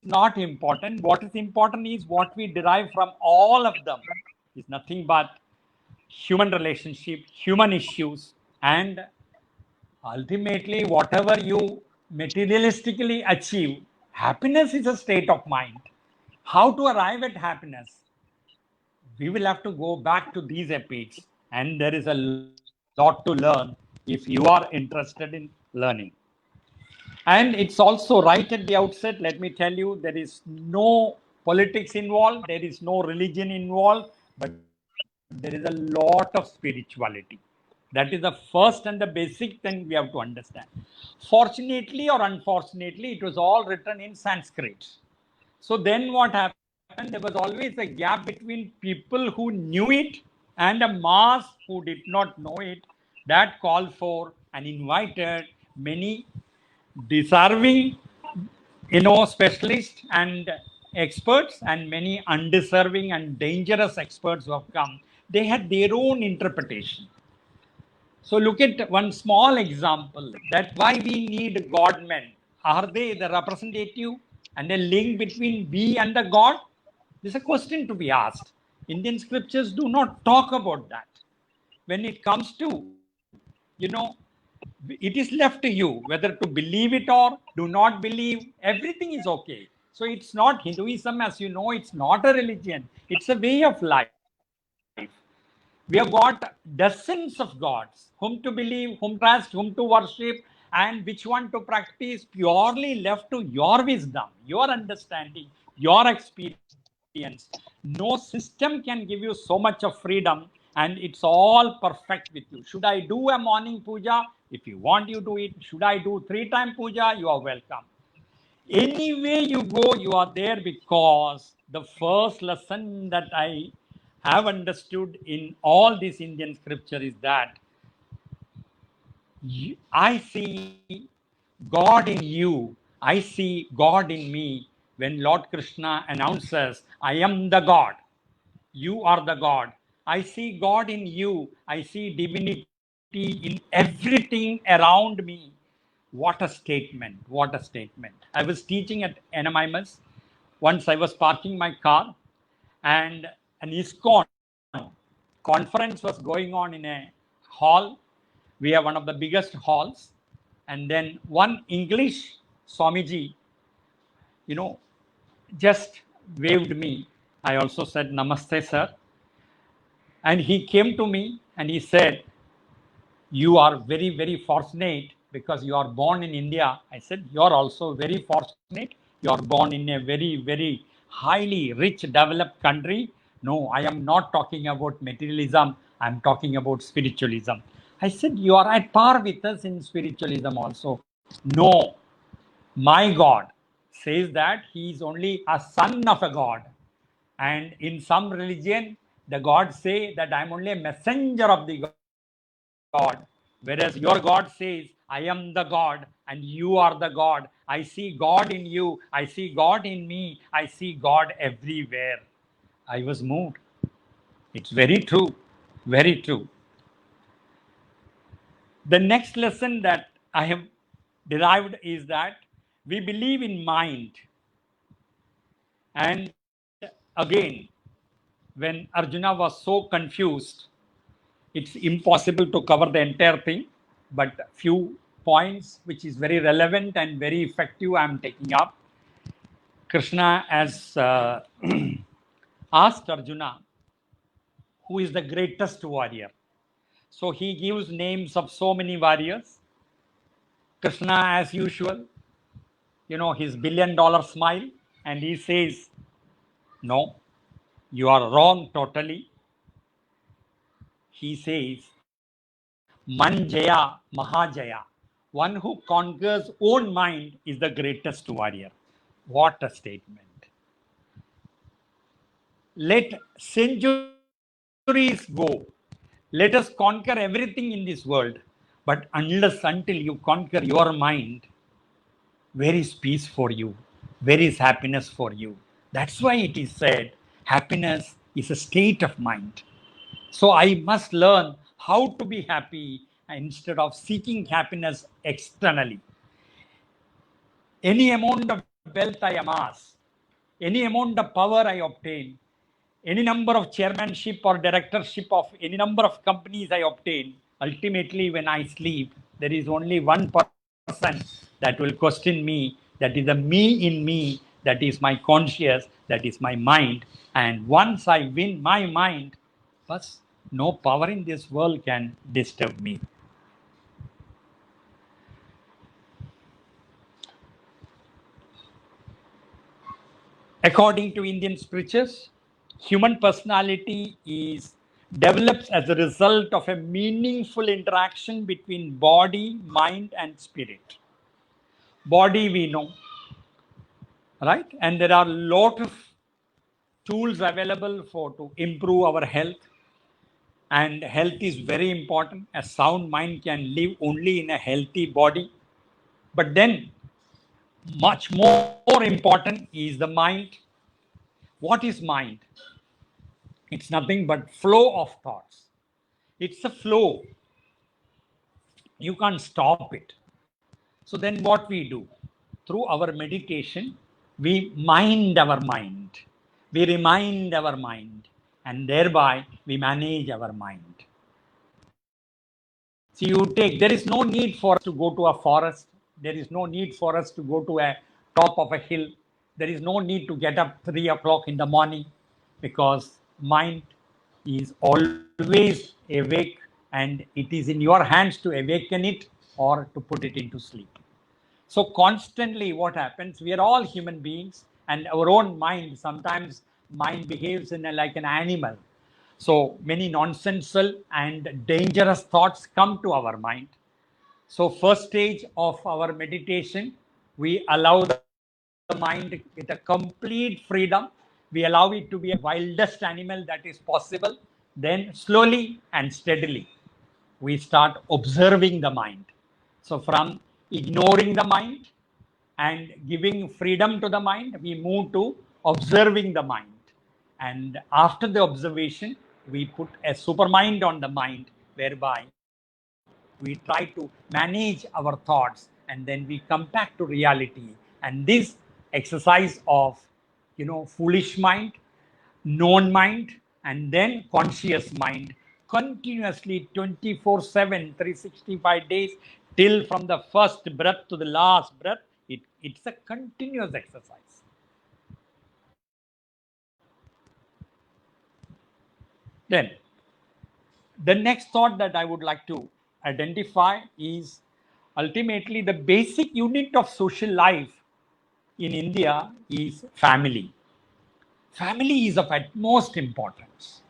not important. What is important is what we derive from all of them is nothing but human relationship, human issues, and ultimately, whatever you materialistically achieve, happiness is a state of mind. How to arrive at happiness? We will have to go back to these epics, and there is a lot to learn if you are interested in learning. And it's also right at the outset, let me tell you, there is no politics involved, there is no religion involved, but there is a lot of spirituality. That is the first and the basic thing we have to understand. Fortunately or unfortunately, it was all written in Sanskrit. So then what happened? There was always a gap between people who knew it and a mass who did not know it. That called for and invited many deserving, specialists and experts, and many undeserving and dangerous experts who have come. They had their own interpretation. So look at one small example, that why we need God men. Are they the representative and a link between we and the God? This is a question to be asked. Indian scriptures do not talk about that. When it comes to, it is left to you whether to believe it or do not believe. Everything is okay. So it's not Hinduism, as you know, it's not a religion. It's a way of life. We have got dozens of gods, whom to believe, whom to trust, whom to worship, and which one to practice, purely left to your wisdom, your understanding, your experience. No system can give you so much of freedom, and it's all perfect with you. Should I do a morning puja? If you want, you do it. Should I do 3-time puja? You are welcome. Anyway you go, you are there, because the first lesson that I have understood in all this Indian scripture is that I see God in you, I see God in me. When Lord Krishna announces, I am the God, you are the God, I see God in you, I see divinity in everything around me. What a statement! What a statement! I was teaching at NMIMS. Once I was parking my car, and an ISKCON conference was going on in a hall. We have one of the biggest halls. And then one English Swamiji, just waved me. I also said, Namaste, sir. And he came to me and he said, you are very, very fortunate because you are born in India. I said, you are also very fortunate. You are born in a very, very highly rich, developed country. No, I am not talking about materialism. I am talking about spiritualism. I said, you are at par with us in spiritualism also. No, my God says that he is only a son of a God. And in some religion, the gods say that I am only a messenger of the God. Whereas your God says, I am the God and you are the God. I see God in you. I see God in me. I see God everywhere. I was moved. It's very true. Very true. The next lesson that I have derived is that we believe in mind. And again, when Arjuna was so confused, it's impossible to cover the entire thing, but few points which is very relevant and very effective I'm taking up. Krishna has asked Arjuna, who is the greatest warrior? So he gives names of so many warriors. Krishna, as usual, his $1 billion smile, and he says, no, you are wrong totally. He says, Manjaya Mahajaya, one who conquers own mind is the greatest warrior. What a statement. Let centuries go. Let us conquer everything in this world. But until you conquer your mind, where is peace for you? Where is happiness for you? That's why it is said, happiness is a state of mind. So I must learn how to be happy instead of seeking happiness externally. Any amount of wealth I amass, any amount of power I obtain, any number of chairmanship or directorship of any number of companies I obtain, ultimately when I sleep, there is only one person that will question me. That is the me in me, that is my conscious, that is my mind. And once I win my mind, bas, no power in this world can disturb me. According to Indian scriptures, human personality is develops as a result of a meaningful interaction between body, mind, and spirit. Body we know, right? And there are a lot of tools available for to improve our health. And health is very important. A sound mind can live only in a healthy body. But then, much more important is the mind. What is mind? It's nothing but flow of thoughts. It's a flow. You can't stop it. So then what we do? Through our meditation, we mind our mind. We remind our mind. And thereby we manage our mind. See, there is no need for us to go to a forest. There is no need for us to go to a top of a hill. There is no need to get up 3 o'clock in the morning, because mind is always awake, and it is in your hands to awaken it or to put it into sleep. So constantly what happens, we are all human beings, and our own mind, sometimes mind behaves like an animal. So many nonsensical and dangerous thoughts come to our mind. So first stage of our meditation, we allow the mind with a complete freedom. We allow it to be a wildest animal that is possible. Then slowly and steadily, we start observing the mind. So from ignoring the mind and giving freedom to the mind, we move to observing the mind. And after the observation, we put a supermind on the mind, whereby we try to manage our thoughts, and then we come back to reality. And this exercise of, foolish mind, known mind, and then conscious mind, continuously 24/7, 365 days, till from the first breath to the last breath, it's a continuous exercise. Then the next thought that I would like to identify is, ultimately the basic unit of social life in India is family. Family is of utmost importance.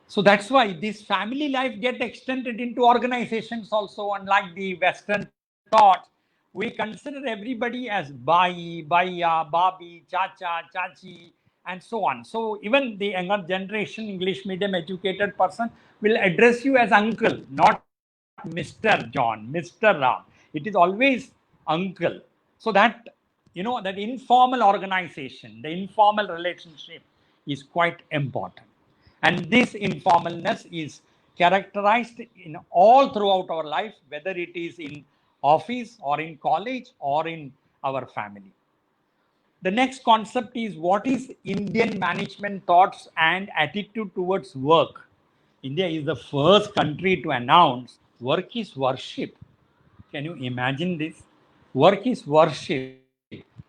So that's why this family life gets extended into organizations also. Unlike the Western thought, we consider everybody as Bai, Baiya, Babi, Chacha, Chachi, and so on. So even the younger generation, English medium educated person, will address you as uncle, not Mr. John, Mr. Ram. It is always uncle. So that, that informal organization, the informal relationship is quite important. And this informalness is characterized in all throughout our life, whether it is in office or in college or in our family. The next concept is, what is Indian management thoughts and attitude towards work? India is the first country to announce work is worship. Can you imagine this? Work is worship.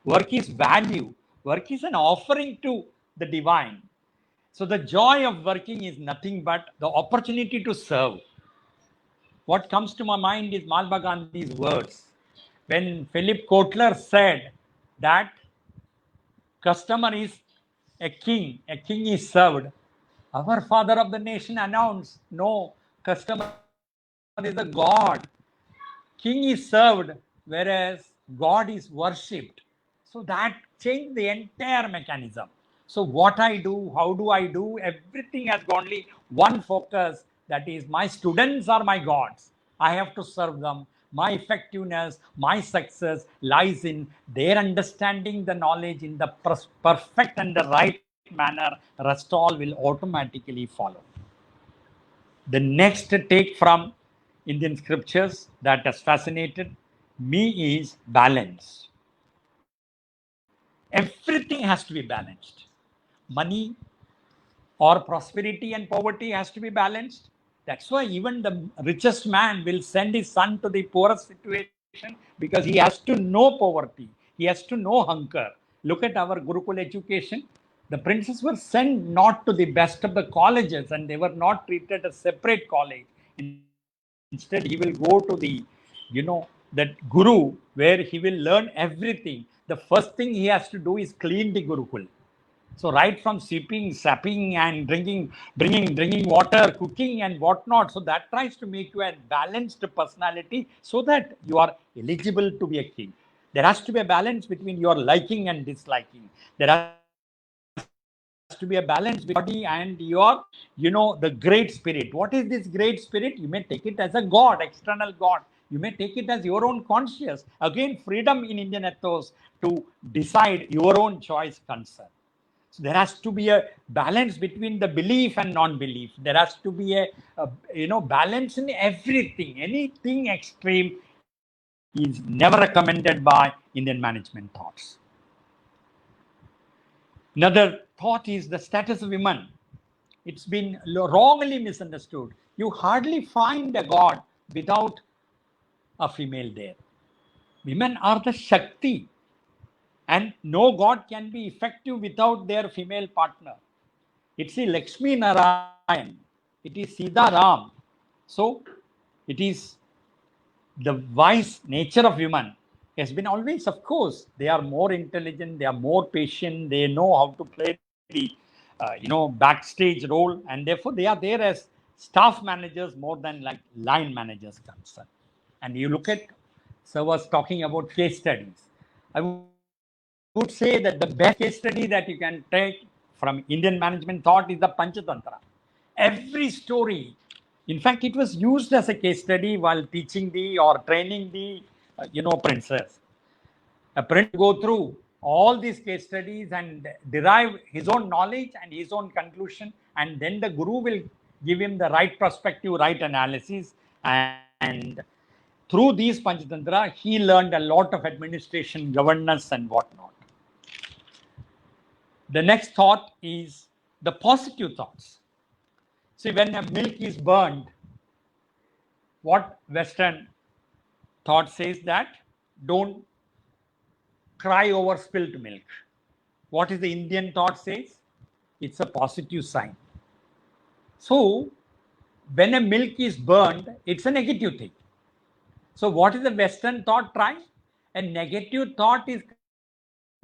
Work is value. Work is an offering to the divine. So the joy of working is nothing but the opportunity to serve. What comes to my mind is Mahatma Gandhi's words. When Philip Kotler said that customer is a king is served, our father of the nation announced, no, customer is a god. King is served, whereas God is worshipped. So that changed the entire mechanism. So what I do, how do I do, everything has only one focus, that is, my students are my gods. I have to serve them. My effectiveness, my success lies in their understanding the knowledge in the perfect and the right manner. Rest all will automatically follow. The next take from Indian scriptures that has fascinated me is balance. Everything has to be balanced. Money or prosperity and poverty has to be balanced. That's why even the richest man will send his son to the poorest situation, because he has to know poverty. He has to know hunger. Look at our Gurukul education. The princes were sent not to the best of the colleges, and they were not treated as separate college. Instead, he will go to the, that guru, where he will learn everything. The first thing he has to do is clean the Gurukul. So right from sipping, sapping, and drinking water, cooking and whatnot. So that tries to make you a balanced personality so that you are eligible to be a king. There has to be a balance between your liking and disliking. There has to be a balance between body and your, the great spirit. What is this great spirit? You may take it as a God, external God. You may take it as your own conscious. Again, freedom in Indian ethos to decide your own choice concern. So there has to be a balance between the belief and non-belief. There has to be a balance in everything. Anything extreme is never recommended by Indian management thoughts. Another thought is the status of women. It's been wrongly misunderstood. You hardly find a God without a female there. Women are the Shakti. And no God can be effective without their female partner. It's the Lakshmi Narayan. It is Sita Ram. So it is the wise nature of women has been always, of course, they are more intelligent, they are more patient, they know how to play the, backstage role, and therefore they are there as staff managers more than like line managers concerned. And you look at, so I was talking about case studies. I would say that the best case study that you can take from Indian management thought is the Panchatantra. Every story, in fact, it was used as a case study while teaching the or training the, princes. A prince go through all these case studies and derive his own knowledge and his own conclusion, and then the guru will give him the right perspective, right analysis, and through these Panchatantra, he learned a lot of administration, governance, and whatnot. The next thought is the positive thoughts. See, when a milk is burned, what Western thought says that don't cry over spilled milk. What is the Indian thought says? It's a positive sign. So, when a milk is burned, it's a negative thing. So, what is the Western thought trying? A negative thought is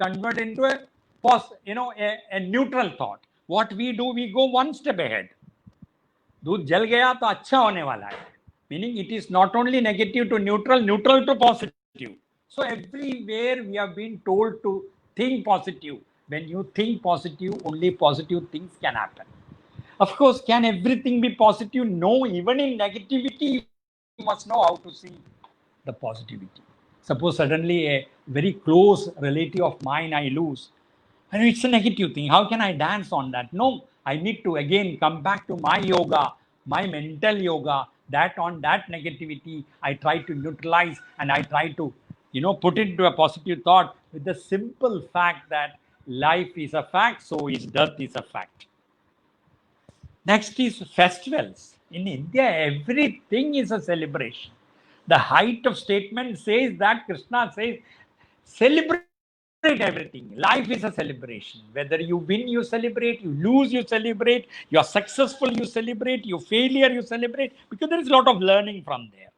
converted into a neutral thought. What we do, we go one step ahead. दूध जल गया तो अच्छा होने वाला है. Meaning it is not only negative to neutral, neutral to positive. So everywhere we have been told to think positive. When you think positive, only positive things can happen. Of course, can everything be positive? No, even in negativity, you must know how to see the positivity. Suppose suddenly a very close relative of mine I lose, and it's a negative thing. How can I dance on that? No, I need to again come back to my yoga, my mental yoga, that on that negativity, I try to neutralize and I try to, put into a positive thought with the simple fact that life is a fact, so is death is a fact. Next is festivals. In India, everything is a celebration. The height of statement says that Krishna says, celebrate everything. Life is a celebration. Whether you win, you celebrate, you lose, you celebrate, you are successful, you celebrate, you failure, you celebrate, because there is a lot of learning from there.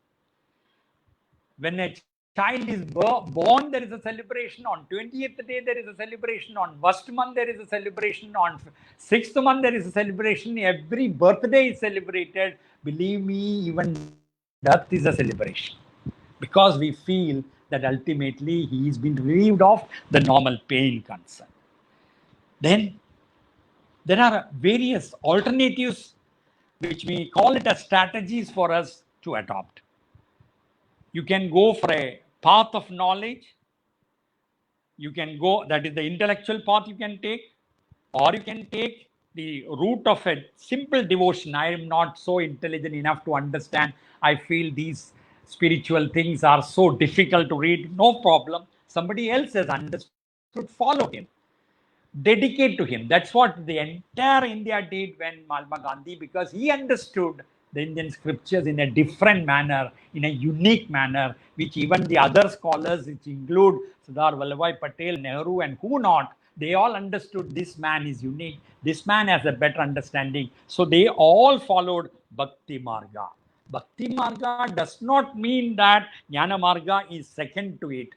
When a child is born, there is a celebration. On 20th day, there is a celebration. On 1st month, there is a celebration. On 6th month, there is a celebration. Every birthday is celebrated. Believe me, even death is a celebration, because we feel that ultimately he is being relieved of the normal pain concern. Then there are various alternatives which we call it as strategies for us to adopt. You can go for a path of knowledge. You can go, that is the intellectual path you can take, or you can take the route of a simple devotion. I am not so intelligent enough to understand. I feel these spiritual things are so difficult to read. No problem. Somebody else has understood should follow him, dedicate to him. That's what the entire India did when Mahatma Gandhi, because he understood the Indian scriptures in a different manner, in a unique manner, which even the other scholars, which include Sardar Vallabhbhai Patel, Nehru, and who not, they all understood this man is unique. This man has a better understanding. So they all followed Bhakti Marga. Bhakti Marga does not mean that Jnana Marga is second to it.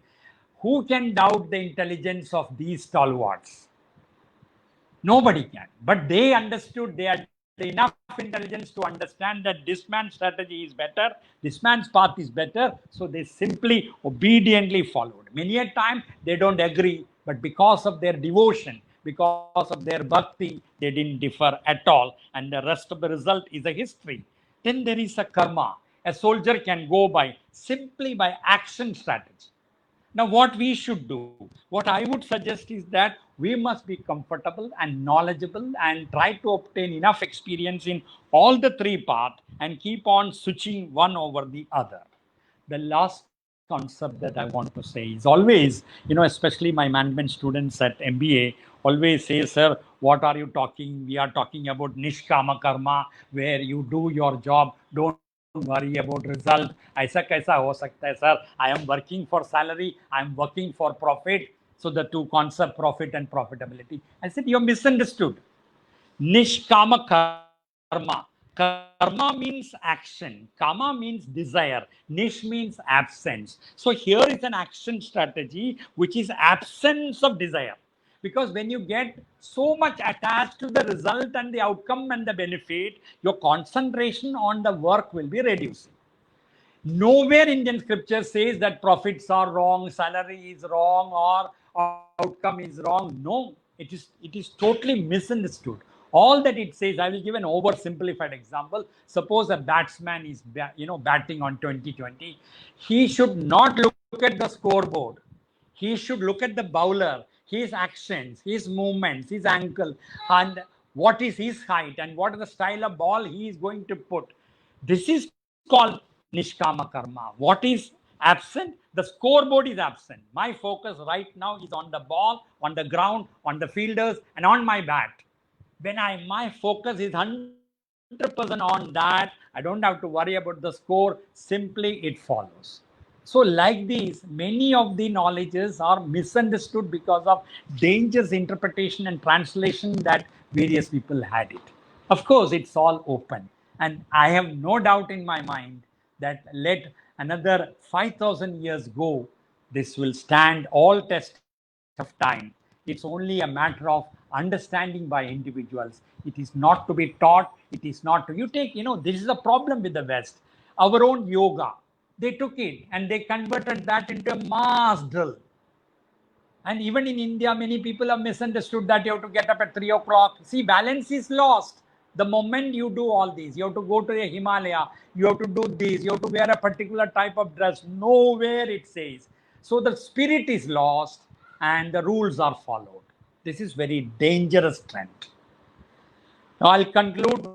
Who can doubt the intelligence of these stalwarts? Nobody can. But they understood, they had enough intelligence to understand that this man's strategy is better, this man's path is better. So they simply obediently followed. Many a time they don't agree, but because of their devotion, because of their bhakti, they didn't differ at all. And the rest of the result is a history. Then there is a karma. A soldier can go by simply by action strategy. Now, what we should do, what I would suggest is that we must be comfortable and knowledgeable and try to obtain enough experience in all the three paths and keep on switching one over the other. The last concept that I want to say is always, especially my management students at MBA always say, sir, what are you talking? We are talking about Nishkama Karma, where you do your job, don't worry about result. ऐसा कैसा हो सकता है sir? I am working for salary, I am working for profit. So the two concepts, profit and profitability. I said, you misunderstood. Nishkama karma. Karma means action. Kama means desire. Nish means absence. So here is an action strategy which is absence of desire. Because when you get so much attached to the result and the outcome and the benefit, your concentration on the work will be reducing. Nowhere Indian scripture says that profits are wrong, salary is wrong, or outcome is wrong. No, it is totally misunderstood. All that it says, I will give an oversimplified example. Suppose a batsman is batting on 2020. He should not look at the scoreboard. He should look at the bowler, his actions, his movements, his ankle, and what is his height and what is the style of ball he is going to put. This is called Nishkama Karma. What is absent? The scoreboard is absent. My focus right now is on the ball, on the ground, on the fielders, and on my bat. When my focus is 100% on that, I don't have to worry about the score. Simply it follows. So like these, many of the knowledges are misunderstood because of dangerous interpretation and translation that various people had it. Of course, it's all open. And I have no doubt in my mind that let another 5,000 years go, this will stand all test of time. It's only a matter of understanding by individuals. It is not to be taught. It is not to, this is a problem with the West. Our own yoga, they took it and they converted that into a mass drill. And even in India, many people have misunderstood that you have to get up at 3 o'clock. See, balance is lost. The moment you do all these, you have to go to the Himalaya, you have to do this, you have to wear a particular type of dress. Nowhere it says. So the spirit is lost and the rules are followed. This is very dangerous trend. Now I'll conclude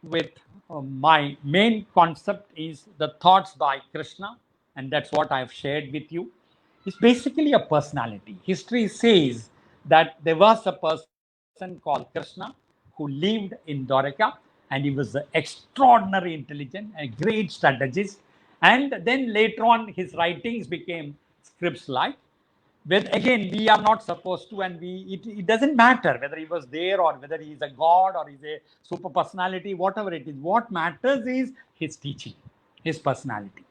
with my main concept is the thoughts by Krishna, and that's what I've shared with you. It's basically a personality. History says that there was a person called Krishna who lived in Dwaraka, and he was extraordinary intelligent, a great strategist. And then later on, his writings became scripts like. But again, we are not supposed to, and it doesn't matter whether he was there or whether he is a god or he's a super personality, whatever it is. What matters is his teaching, his personality.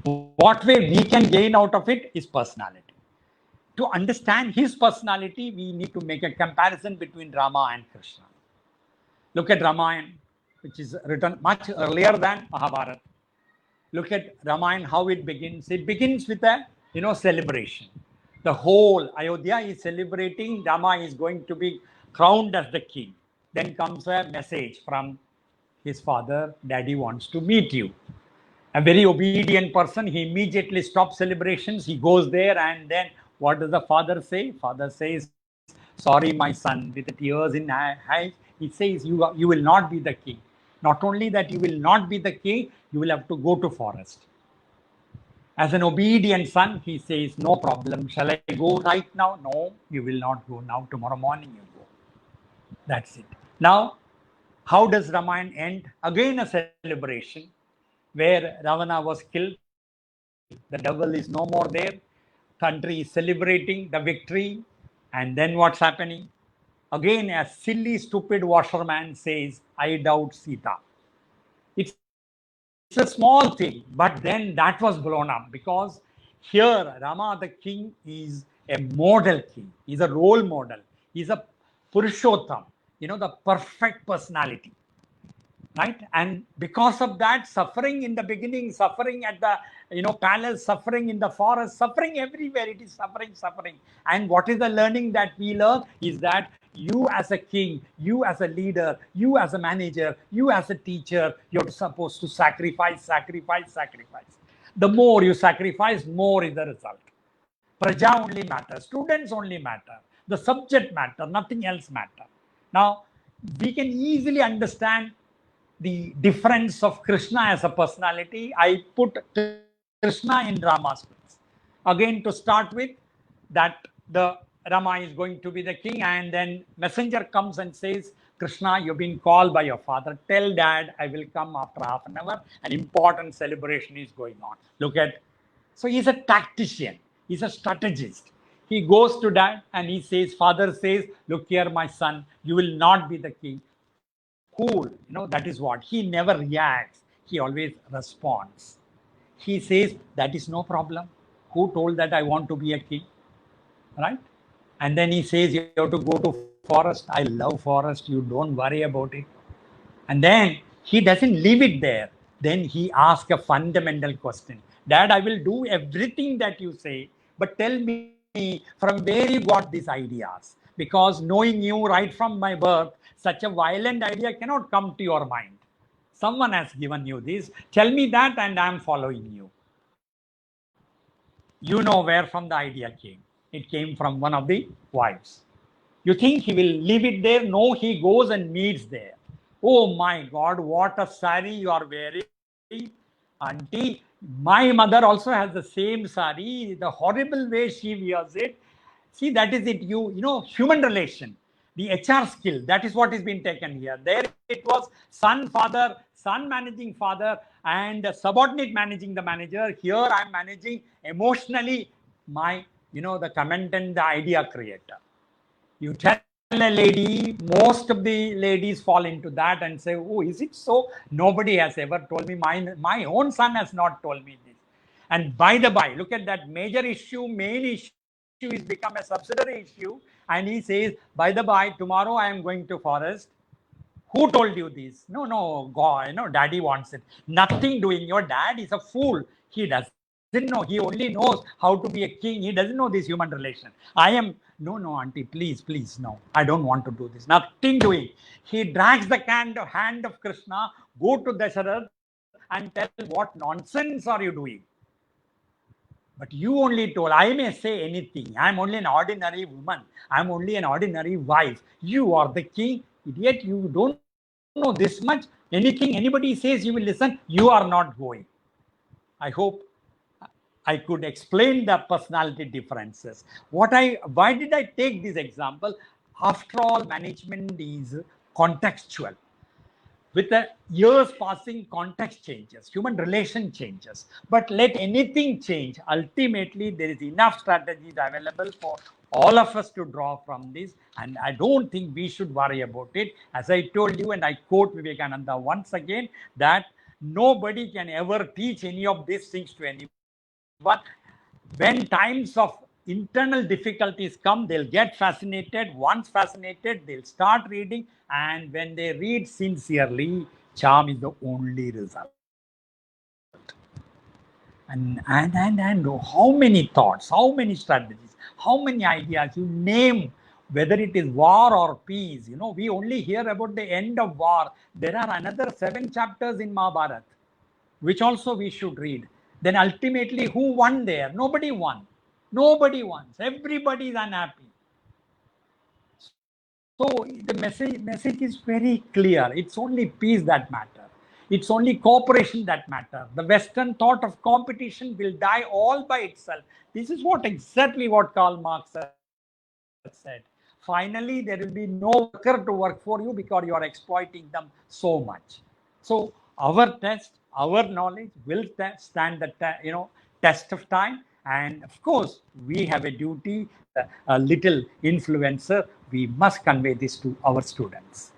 What way we can gain out of it is personality. To understand his personality, we need to make a comparison between Rama and Krishna. Look at Ramayana, which is written much earlier than Mahabharata. Look at Ramayana, how it begins. It begins with a celebration. The whole Ayodhya is celebrating. Rama is going to be crowned as the king. Then comes a message from his father, Daddy wants to meet you. A very obedient person, he immediately stops celebrations. He goes there, and then what does the father say? Father says, sorry, my son, with the tears in eyes, he says, you will not be the king. Not only that you will not be the king, you will have to go to forest. As an obedient son, he says, no problem. Shall I go right now? No, you will not go now. Tomorrow morning you go. That's it. Now, how does Ramayana end? Again a celebration where Ravana was killed. The devil is no more there. Country is celebrating the victory. And then what's happening? Again, a silly, stupid washerman says, I doubt Sita. It's a small thing, but then that was blown up because here Rama the king is a model king. He's a role model. He's a Purushottam, the perfect personality. Right? And because of that, suffering in the beginning, suffering at the palace, suffering in the forest, suffering everywhere, it is suffering. And what is the learning that we learn is that you as a king, you as a leader, you as a manager, you as a teacher, you're supposed to sacrifice. The more you sacrifice, more is the result. Praja only matters, students only matter, the subject matter, nothing else matter. Now, we can easily understand the difference of Krishna as a personality. I put Krishna in Rama's place. Again, to start with, that the Rama is going to be the king, and then messenger comes and says, Krishna, you've been called by your father. Tell dad I will come after half an hour. An important celebration is going on. Look at, so he's a tactician. He's a strategist. He goes to dad and he says, father says, look here, my son, you will not be the king. Cool, that is what. He never reacts. He always responds. He says, that is no problem. Who told that I want to be a king? Right? And then he says, you have to go to forest. I love forest. You don't worry about it. And then he doesn't leave it there. Then he asks a fundamental question. Dad, I will do everything that you say, but tell me from where you got these ideas. Because knowing you right from my birth, such a violent idea cannot come to your mind. Someone has given you this. Tell me that and I'm following you. You know where from the idea came. It came from one of the wives. You think he will leave it there? No, he goes and meets there. Oh my God, what a sari you are wearing. Auntie, my mother also has the same sari. The horrible way she wears it. See, that is it. Human relation. The HR skill, that is what is being taken here. There it was son managing father, and subordinate managing the manager. Here I am managing emotionally my, the commentant, the idea creator. You tell a lady, most of the ladies fall into that and say, oh, is it so? Nobody has ever told me. My own son has not told me this. And by the by, look at that main issue is become a subsidiary issue. And he says, by the by, tomorrow I am going to forest. Who told you this? No, God, daddy wants it. Nothing doing. Your dad is a fool. He doesn't know. He only knows how to be a king. He doesn't know this human relation. No, auntie, please, no. I don't want to do this. Nothing doing. He drags the hand of Krishna, go to Dasharatha and tell, what nonsense are you doing? But you only told, I may say anything. I'm only an ordinary woman. I'm only an ordinary wife. You are the king. Idiot, you don't know this much. Anything anybody says, you will listen. You are not going. I hope I could explain the personality differences. Why did I take this example? After all, management is contextual. With the years passing, context changes, human relation changes. But let anything change. Ultimately, there is enough strategies available for all of us to draw from this. And I don't think we should worry about it. As I told you, and I quote Vivekananda once again, that nobody can ever teach any of these things to anyone. But when times of internal difficulties come, they'll get fascinated. Once fascinated, they'll start reading. And when they read sincerely, charm is the only result. And how many thoughts, how many strategies, how many ideas you name, whether it is war or peace. We only hear about the end of war. There are another 7 chapters in Mahabharata, which also we should read. Then ultimately, who won there? Nobody won. Nobody wants. Everybody is unhappy. So the message is very clear. It's only peace that matters. It's only cooperation that matters. The Western thought of competition will die all by itself. This is exactly what Karl Marx said. Finally, there will be no worker to work for you because you are exploiting them so much. So our test, our knowledge will stand the test of time. And of course, we have a duty, a little influencer. We must convey this to our students.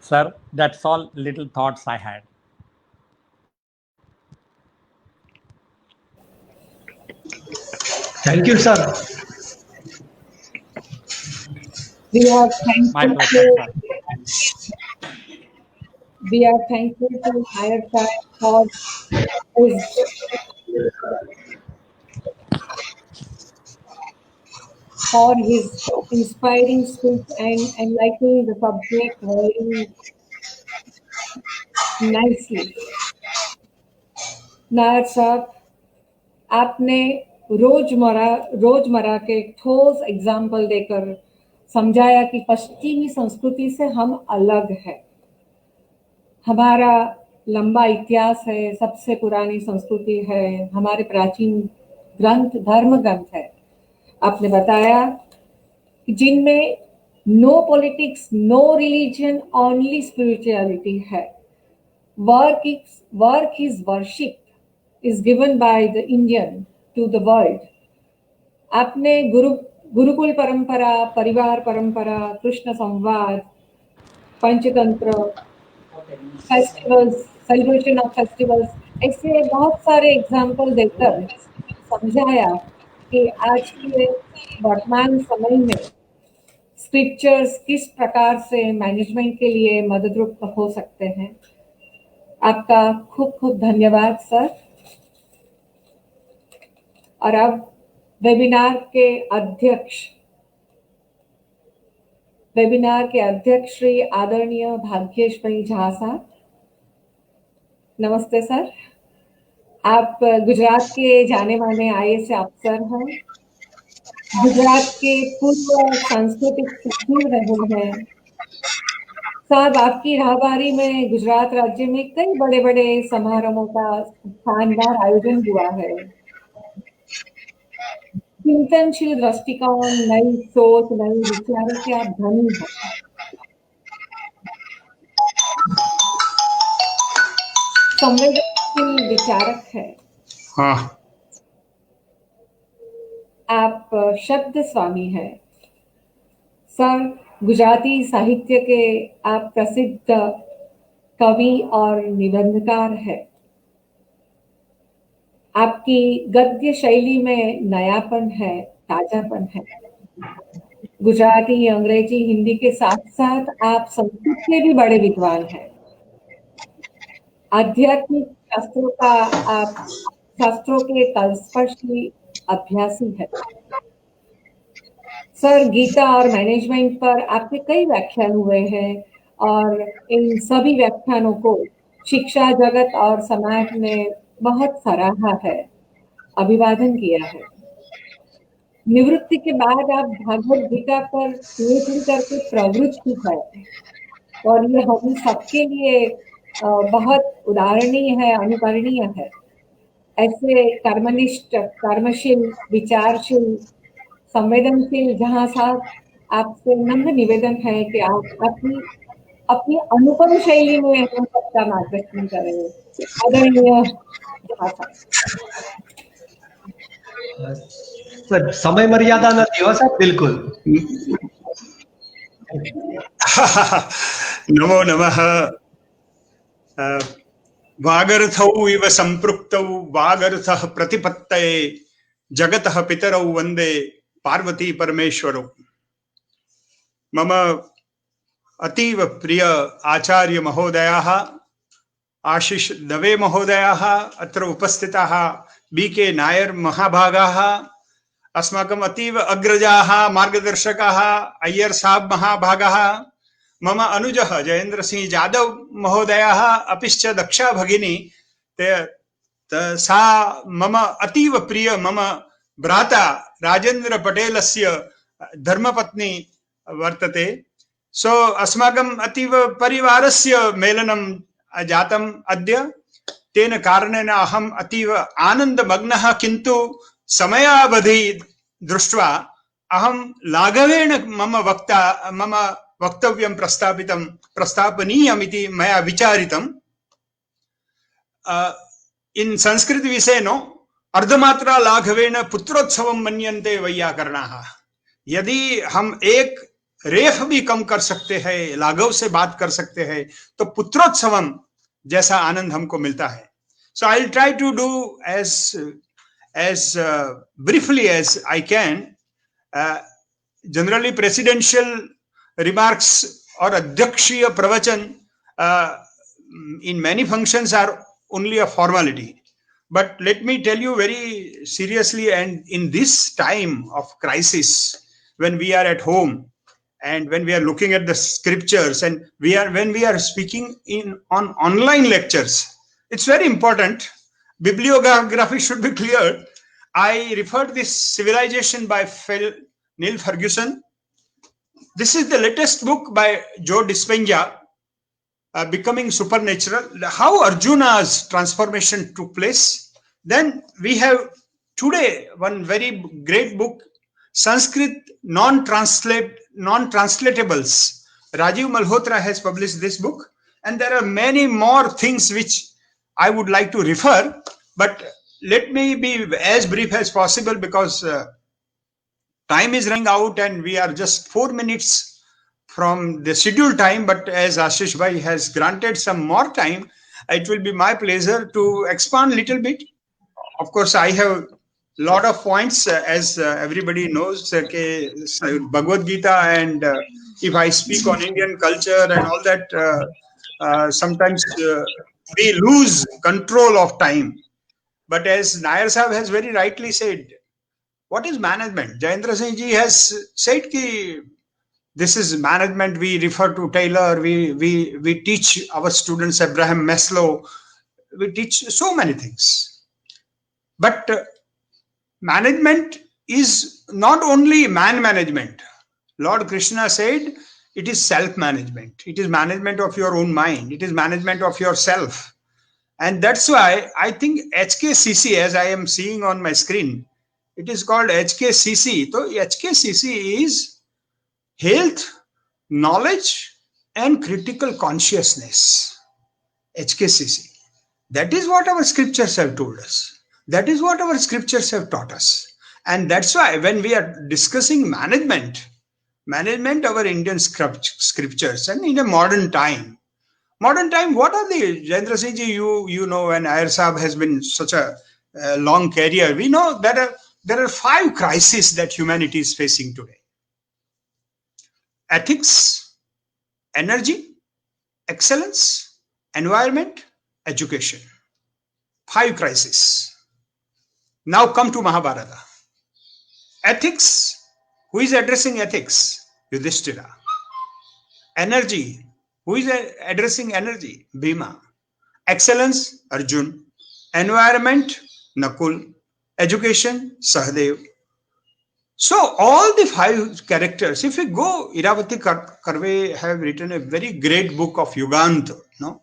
Sir, that's all little thoughts I had. Thank you, sir. We are thankful My pleasure, to, we are thankful to Higher Side for his inspiring speech and enlightening the subject very nicely. Nair साहब, आपने रोजमर्रा के ठोस example देकर समझाया कि पश्चिमी संस्कृति से हम अलग हैं। हमारा लंबा इतिहास है, सबसे पुरानी संस्कृति है, हमारे प्राचीन ग्रंथ धर्म ग्रंथ है। आपने बताया कि जिनमें no politics, no religion, only spirituality है। Work is worship is given by the Indian to the world. आपने गुरुकुल परंपरा, परिवार परंपरा, कृष्ण संवाद, Panchatantra, festivals, celebration of festivals, ऐसे बहुत सारे एग्जाम्पल देकर समझाया कि आज के वर्तमान समय में स्क्रिप्चर्स किस प्रकार से मैनेजमेंट के लिए मददरूप हो सकते हैं। आपका खूब खूब धन्यवाद सर। और अब वेबिनार के अध्यक्ष श्री आदरणीय भाग्येश भाई झा साहब, नमस्ते सर। आप गुजरात के जाने माने IAS अफसर हैं, गुजरात के पूर्व सांस्कृतिक सचिव रहे हैं। साहब, आपकी राहबारी में गुजरात राज्य में कई बड़े बड़े समारोहों का शानदार आयोजन हुआ है। चिंतनशील दृष्टिकोण, नई सोच, नई विचारों के आप धनी हैं। संवेदनशील विचारक है। हाँ। आप शब्द स्वामी हैं सर। गुजराती साहित्य के आप प्रसिद्ध कवि और निबंधकार हैं। आपकी गद्य शैली में नयापन है, ताजापन है। गुजराती, अंग्रेजी, हिंदी के साथ साथ आप संस्कृत के भी बड़े विद्वान हैं। आध्यात्मिक शास्त्रों के तलस्पर्शी अभ्यासी है। सर, गीता और मैनेजमेंट पर आपके कई व्याख्यान हुए हैं और इन सभी व्याख्यानों को शिक्षा जगत और समाज ने बहुत सराहा है, अभिवादन किया है। निवृत्ति के बाद आप भागवत गीता पर PhD करके प्रवृत्त है और ये हम सबके लिए बहुत उदाहरणीय है, अनुकरणीय है। ऐसे कर्मनिष्ठ, कर्मशील, विचारशील, संवेदनशील जहाँ साहब, आपसे नम्र निवेदन है कि आप अपनी अनुपम शैली में हम सबका मार्गदर्शन करें। आदरणीय सर, समय मर्यादा नहीं हो सर, बिल्कुल। नमो नमः। वागर्थौ इव संपृक्तौ वागर्थः प्रतिपत्तये जगतः पितरौ वन्दे पार्वती परमेश्वरौ। मम अतीव प्रिय आचार्य महोदयाः, आशिष दवे महोदयाः, अत्र उपस्थिताः BK नायर महाभागाः, अस्माकम् अतीव अग्रजाः, मार्गदर्शकाः, अय्यर साहब महाभागाः, मम अनुजः जयेन्द्र सिंह जादव महोदयाः, अपिश्च दक्षा भगिनी सा मम अतीव प्रिय मम भ्राता राजेन्द्र पटेलस्य धर्मपत्नी वर्तते। सो अस्माकम् अतीव परिवारस्य मेलनं जातम् अद्य तेन कारणेन अहम् अतीव आनन्दमग्नः, किन्तु समयावधि दृष्ट्वा अहं लाघवेन मम वक्तव्यं प्रस्थापनीयम् इति मया विचारितम्। इन संस्कृत विषयनो अर्धमात्रा लाघवेन पुत्रोत्सवं मन्यन्ते वैयाकरणाः। यदि हम एक रेफ भी कम कर सकते हैं, लाघव से बात कर सकते हैं, तो पुत्रोत्सवम जैसा आनंद हमको मिलता है। So I'll try to do as briefly as I can. Generally presidential remarks or adhyakshiya pravachan in many functions are only a formality. But let me tell you very seriously, and in this time of crisis, when we are at home and when we are looking at the scriptures and when we are speaking on online lectures, it's very important. Bibliography should be clear. I referred this Civilization by Neil Ferguson. This is the latest book by Joe Dispenza, Becoming Supernatural, how Arjuna's transformation took place. Then we have today one very great book, Sanskrit non-translatables. Rajiv Malhotra has published this book, and there are many more things which I would like to refer, but let me be as brief as possible because time is running out and we are just 4 minutes from the scheduled time. But as Ashish Bhai has granted some more time, it will be my pleasure to expand a little bit. Of course, I have a lot of points, as everybody knows, Bhagavad Gita, and if I speak on Indian culture and all that, sometimes we lose control of time. But as Nair Sahab has very rightly said, what is management? Jayendra Singh ji has said that this is management. We refer to Taylor, we teach our students Abraham Maslow, we teach so many things. But management is not only man management. Lord Krishna said it is self-management. It is management of your own mind. It is management of yourself. And that's why I think HKCC, as I am seeing on my screen, it is called HKCC. So HKCC is health, knowledge, and critical consciousness. HKCC. That is what our scriptures have told us. That is what our scriptures have taught us. And that's why when we are discussing management, our Indian scriptures, and in a modern time, what are the, Jayendra Singh ji, you know, and Iyer Sahab has been such a long career, we know that there are 5 crises that humanity is facing today. Ethics, energy, excellence, environment, education. 5 crises. Now come to Mahabharata. Ethics, who is addressing ethics? Yudhishthira. Energy, who is addressing energy? Bhima. Excellence, Arjun. Environment, Nakul. Education, Sahadev. So all the 5 characters, if we go, Iravati Karve have written a very great book of Yuganta, no?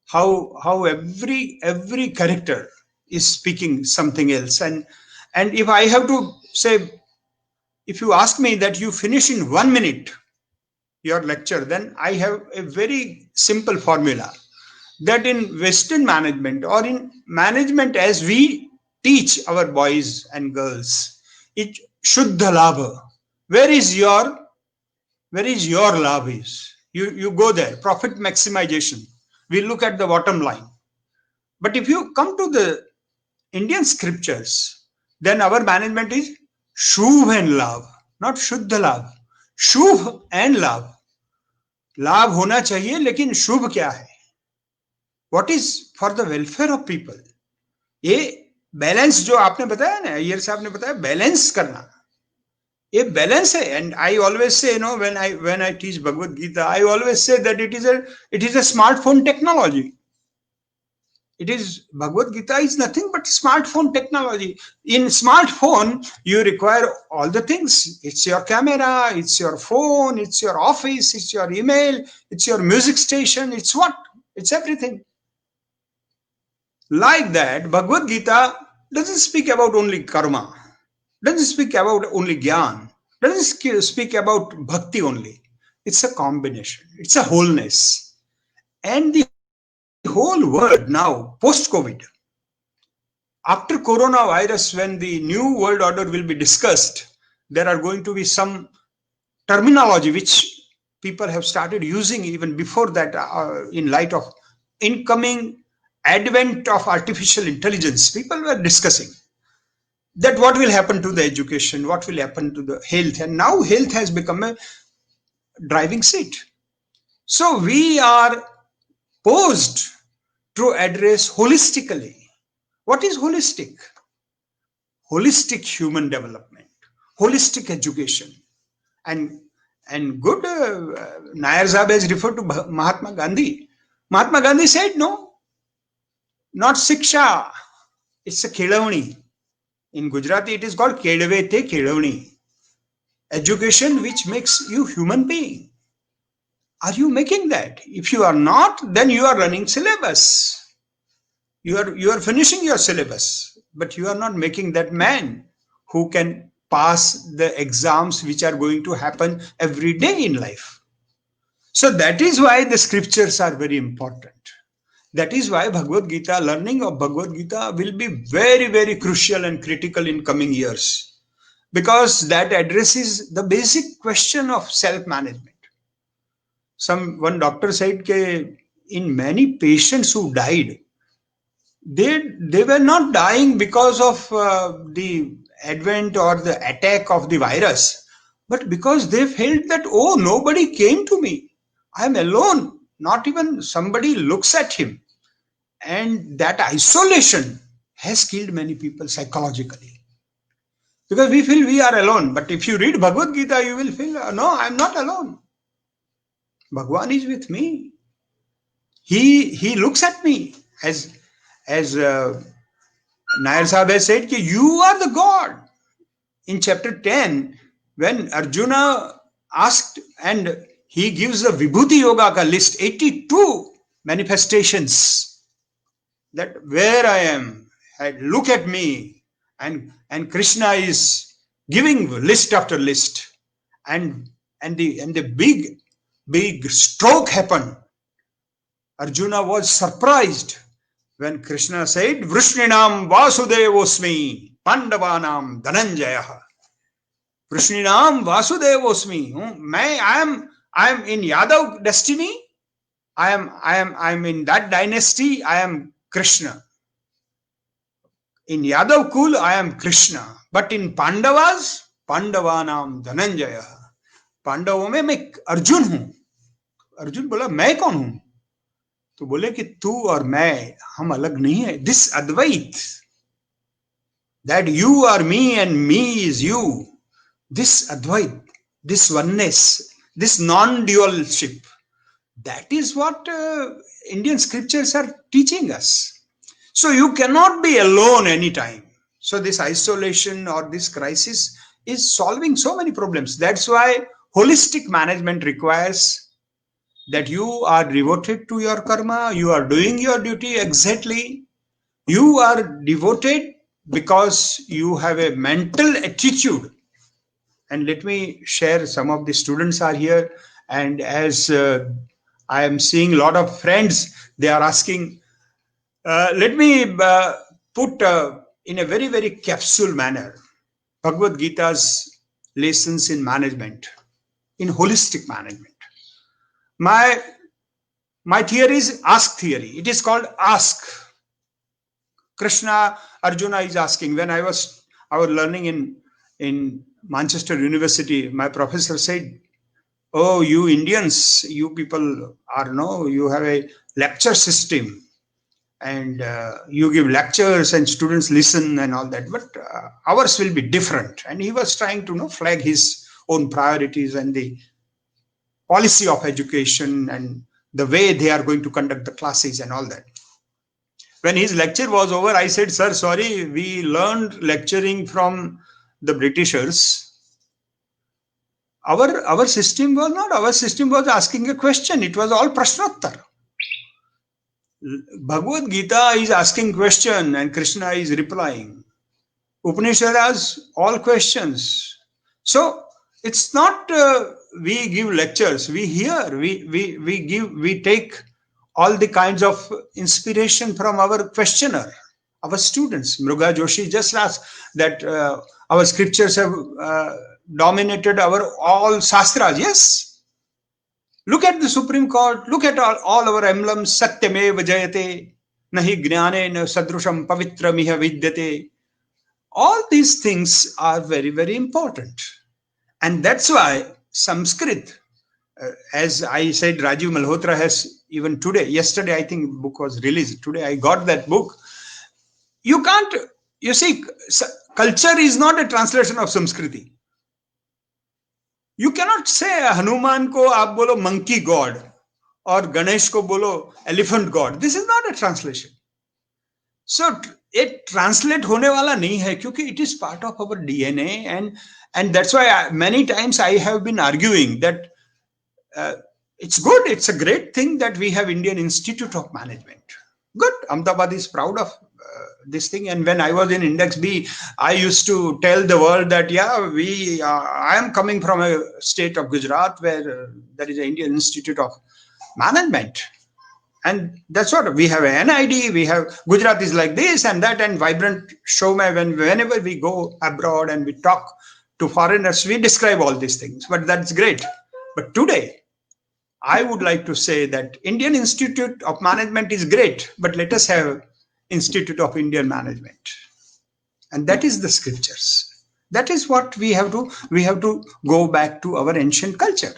How every character is speaking something else. And if I have to say, if you ask me that you finish in 1 minute your lecture, then I have a very simple formula that in Western management or in management as we teach our boys and girls, it Shuddha Labha. Where is your labh is? You go there, profit maximization. We look at the bottom line. But if you come to the Indian scriptures, then our management is Shubh and Labh, not Shuddha Labh. Shubh and Labh. Labh hona chahiye, lekin Shubh kya hai? What is for the welfare of people? ये balance जो आपने बताया ना, अय्यर साहब ने बताया, balance करना, ये बैलेंस है. And I always say, you know, when I teach Bhagavad Gita, I always say that it is a smartphone technology. It is, Bhagavad Gita is nothing but smartphone technology. In smartphone, you require all the things. It's your camera, it's your phone, it's your office, it's your email, it's your music station, it's what? It's everything. Like that, Bhagavad Gita doesn't speak about only karma, doesn't speak about only gyan, doesn't speak about bhakti only. It's a combination, it's a wholeness. And the whole world now, post-COVID, after coronavirus, when the new world order will be discussed, there are going to be some terminology which people have started using even before that, in light of incoming advent of artificial intelligence. People were discussing that what will happen to the education, what will happen to the health, and now health has become a driving seat. So we are posed to address holistically. What is holistic? Holistic human development, holistic education. And good, Nair Sahib has referred to Mahatma Gandhi. Mahatma Gandhi said, no, not Siksha, it's a Kelavani. In Gujarati, it is called Kedve te Kelavani. Education which makes you human being. Are you making that? If you are not, then you are running syllabus. You are finishing your syllabus, but you are not making that man who can pass the exams which are going to happen every day in life. So that is why the scriptures are very important. That is why Bhagavad Gita, learning of Bhagavad Gita will be very, very crucial and critical in coming years, because that addresses the basic question of self-management. One doctor said that in many patients who died, they were not dying because of the advent or the attack of the virus, but because they felt that, oh, nobody came to me. I am alone. Not even somebody looks at him. And that isolation has killed many people psychologically. Because we feel we are alone. But if you read Bhagavad Gita, you will feel, no, I am not alone. Bhagwan is with me. He looks at me. As Nair Sahib has said, you are the God. In chapter 10, when Arjuna asked, and he gives the Vibhuti Yoga ka list, 82 manifestations, that where I am, look at me. And Krishna is giving list after list. And the big stroke happened. Arjuna was surprised when Krishna said, Vrishninam Vasudevosmi, Pandavanam Dhananjaya. Vrishninam Vasudevosmi. I am in Yadav destiny. I am in that dynasty. I am Krishna. In Yadav Kul, I am Krishna. But in Pandavas, Pandavanam Dhananjaya. पांडवों में मैं अर्जुन हूं. अर्जुन बोला मैं कौन हूं? तो बोले कि तू और मैं हम अलग नहीं है. This Advaita, that you are me and me is you, this advait, this oneness, this non-dualship, that is what Indian scriptures are teaching us. So you cannot be alone anytime. So this isolation or this crisis is solving so many problems. That's why holistic management requires that you are devoted to your karma, you are doing your duty exactly, you are devoted because you have a mental attitude. And let me share, some of the students are here, and as I am seeing a lot of friends, they are asking, let me put in a very, very capsule manner Bhagavad Gita's lessons in management, in holistic management. My theory is ask theory. It is called ask. Krishna, Arjuna is asking. When I was learning in Manchester University, my professor said, oh, you Indians, you people you have a lecture system, and you give lectures and students listen and all that, but ours will be different. And he was trying to flag his own priorities and the policy of education and the way they are going to conduct the classes and all that. When his lecture was over, I said, sir, sorry, we learned lecturing from the Britishers. Our system was not. Our system was asking a question. It was all Prashnottar. Bhagavad Gita is asking question and Krishna is replying. Upanishads, all questions. So it's not we give lectures, we hear, we take all the kinds of inspiration from our questioner, our students. Mruga Joshi just asked that our scriptures have dominated our all shastras. Yes. Look at the Supreme Court, look at all our emblems, Satyameva Jayate, Nahi Gnanena Sadrusham Pavitramih Vidyate. All these things are very, very important. And that's why Sanskrit, as I said, Rajiv Malhotra has even today, yesterday I think book was released, today I got that book. You can't, you see, culture is not a translation of Sanskriti. You cannot say Hanuman ko aap bolo monkey god or Ganesh ko bolo elephant god. This is not a translation. So it translate hone wala nahi hai kyunki it is part of our DNA, and that's why many times I have been arguing that it's good, it's a great thing that we have Indian Institute of Management. Good, Ahmedabad is proud of this thing. And when I was in Index B, I used to tell the world that, yeah, I am coming from a state of Gujarat where there is an Indian Institute of Management. And that's what we have an NID, we have Gujarat is like this and that, and vibrant showman. Whenever we go abroad and we talk to foreigners, we describe all these things, but that's great. But today, I would like to say that Indian Institute of Management is great, but let us have Institute of Indian Management. And that is the scriptures. That is what we have to go back to our ancient culture.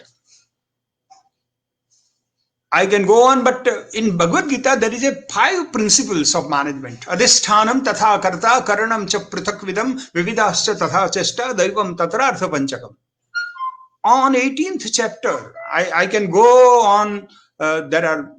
I can go on, but in Bhagavad Gita, there is a 5 principles of management. Adhisthanam tatha karta karanam cha prithakvidam vividascha tatha chesta daivam tatra artha panchakam. On 18th chapter, I can go on. There are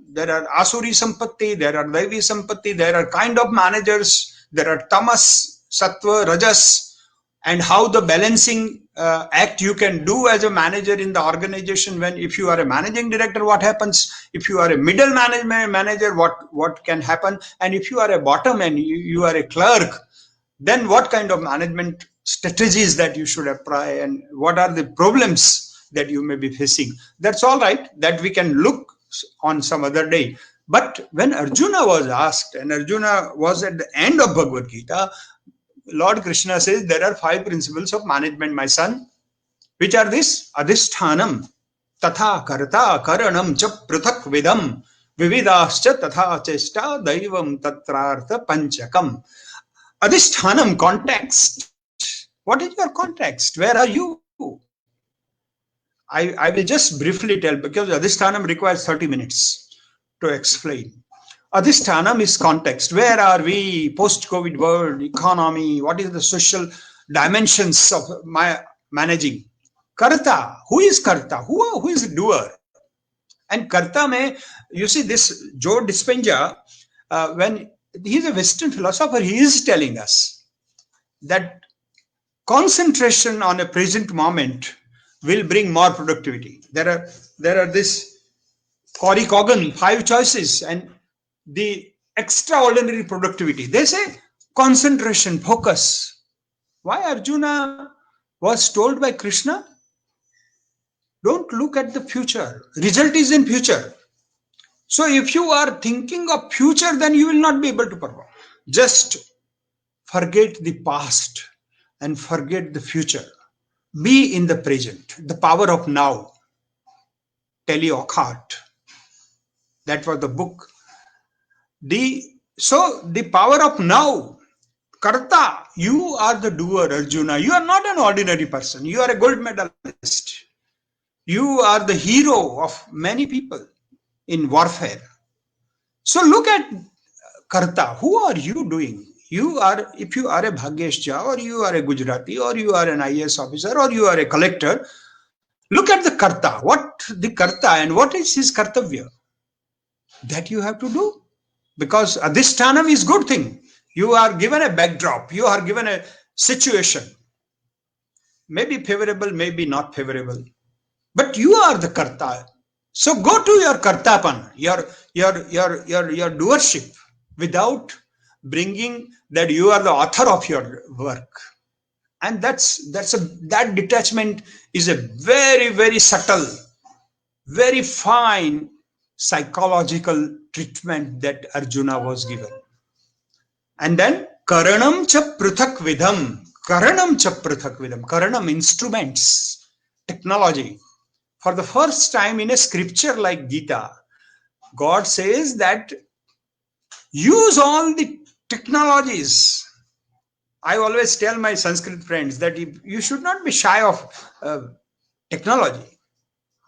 Asuri Sampatti, there are Daivi Sampatti, there are kind of managers, there are Tamas, Sattva, Rajas, and how the balancing act you can do as a manager in the organization. When if you are a managing director, what happens? If you are a middle management manager, what can happen? And if you are a bottom and you are a clerk, then what kind of management strategies that you should apply, and what are the problems that you may be facing? That's all right, that we can look on some other day. But when Arjuna was asked, and Arjuna was at the end of Bhagavad Gita, Lord Krishna says there are 5 principles of management, my son. Which are this? Adhisthanam tatha karta karanam cha prithak vidam vividascha tatha chesta daivam tatrartha panchakam. Adhisthanam, context. What is your context? Where are you? I will just briefly tell, because Adhisthanam requires 30 minutes to explain. Adhisthanam is context. Where are we? Post-COVID world, economy, what is the social dimensions of my managing? Karta, who is Karta? Who is doer? And Karta mein, you see this Joe Dispenza, when he is a Western philosopher, he is telling us that concentration on a present moment will bring more productivity. There are this Cory Cogan 5 choices and the extraordinary productivity. They say concentration, focus. Why Arjuna was told by Krishna, don't look at the future. Result is in future. So if you are thinking of future, then you will not be able to perform. Just forget the past and forget the future. Be in the present, the power of now. Telly Ockart. That was the book. So the power of now. Karta, you are the doer, Arjuna. You are not an ordinary person. You are a gold medalist. You are the hero of many people in warfare. So look at Karta. Who are you doing? You are, if you are a Bhagyesh Jha, or you are a Gujarati, or you are an IAS officer, or you are a collector, look at the Karta. What the Karta and what is his Kartavya? That you have to do. Because Adhisthanam is good thing. You are given a backdrop. You are given a situation. Maybe favorable, maybe not favorable. But you are the Karta. So go to your kartapan, your doership, without bringing that you are the author of your work. And that detachment is a very, very subtle, very fine psychological treatment that Arjuna was given. And then karanam cha pruthak vidham, karanam, instruments, technology. For the first time in a scripture like Gita, God says that use all the technologies. I always tell my Sanskrit friends that you should not be shy of technology.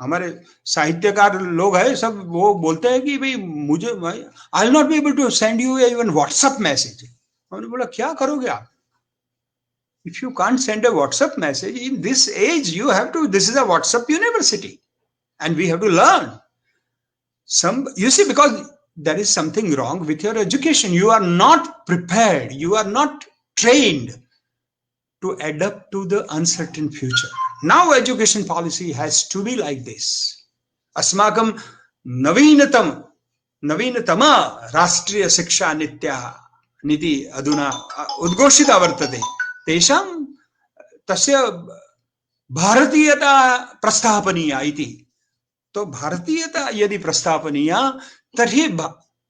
हमारे साहित्यकार लोग हैं सब, वो बोलते हैं कि भाई मुझे I will not be able to send you even WhatsApp message. हमने बोला क्या करोगे आप? If you can't send a WhatsApp message in this age, you have to. This is a WhatsApp university, and we have to learn. You see, because there is something wrong with your education. You are not prepared. You are not trained to adapt to the uncertain future. Now, education policy has to be like this. Asmakam naveenatama राष्ट्रीय शिक्षा नीति अधुना उद्घोषिता वर्तते. तेषां तस्य भारतीयता प्रस्थापनीया इति. तो भारतीयता यदि प्रस्थापनीया तर्हि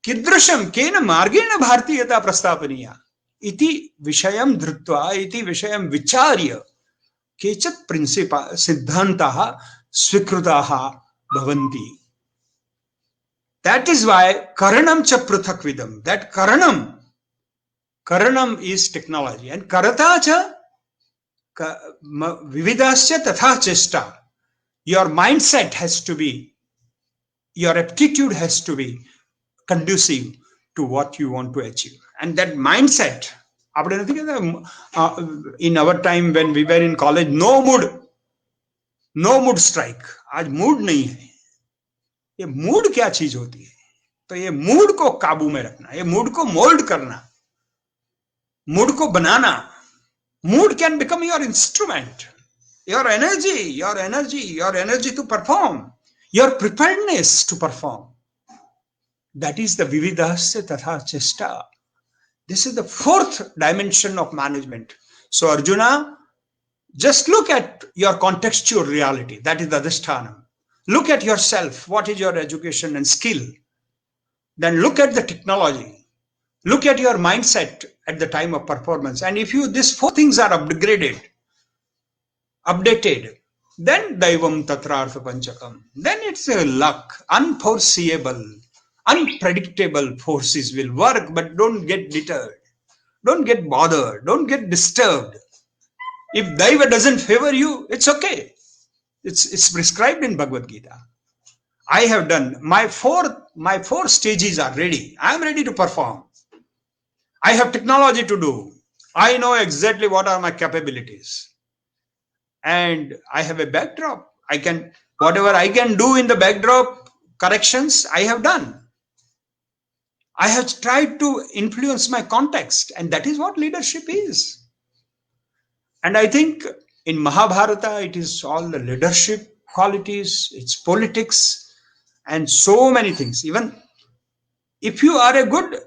कीदृशं केन मार्गेण भारतीयता प्रस्थापनीया इति विषयं धृत्वा, इति विषयं विचार्य केचित् सिद्धान्ताः स्वीकृताः भवन्ति. That is why karanam cha pruthakvidam. That karanam is technology, and karata cha vividasya tatha chesta. Your mindset has to be, your aptitude has to be conducive to what you want to achieve. And that mindset, in our time when we were in college, no mood strike. आज mood नहीं है. ये mood क्या चीज होती है? तो ये मूड को काबू में रखना, ये मूड को मोल्ड करना, मूड को बनाना. Mood can become your instrument, your energy to perform, your preparedness to perform. That is the vividasya tatha chesta. This is the fourth dimension of management. So Arjuna, just look at your contextual reality. That is the adhisthana. Look at yourself. What is your education and skill? Then look at the technology. Look at your mindset at the time of performance. And if these four things are updated, then daivam tatrartha panchakam. Then it's a luck, unforeseeable, unpredictable forces will work, but don't get deterred. Don't get bothered. Don't get disturbed. If Daiva doesn't favor you, it's okay. It's prescribed in Bhagavad Gita. I have done my four stages are ready. I am ready to perform. I have technology to do. I know exactly what are my capabilities. And I have a backdrop. Whatever I can do in the backdrop corrections, I have done. I have tried to influence my context, and that is what leadership is. And I think in Mahabharata, it is all the leadership qualities, it's politics, and so many things. Even if you are a good,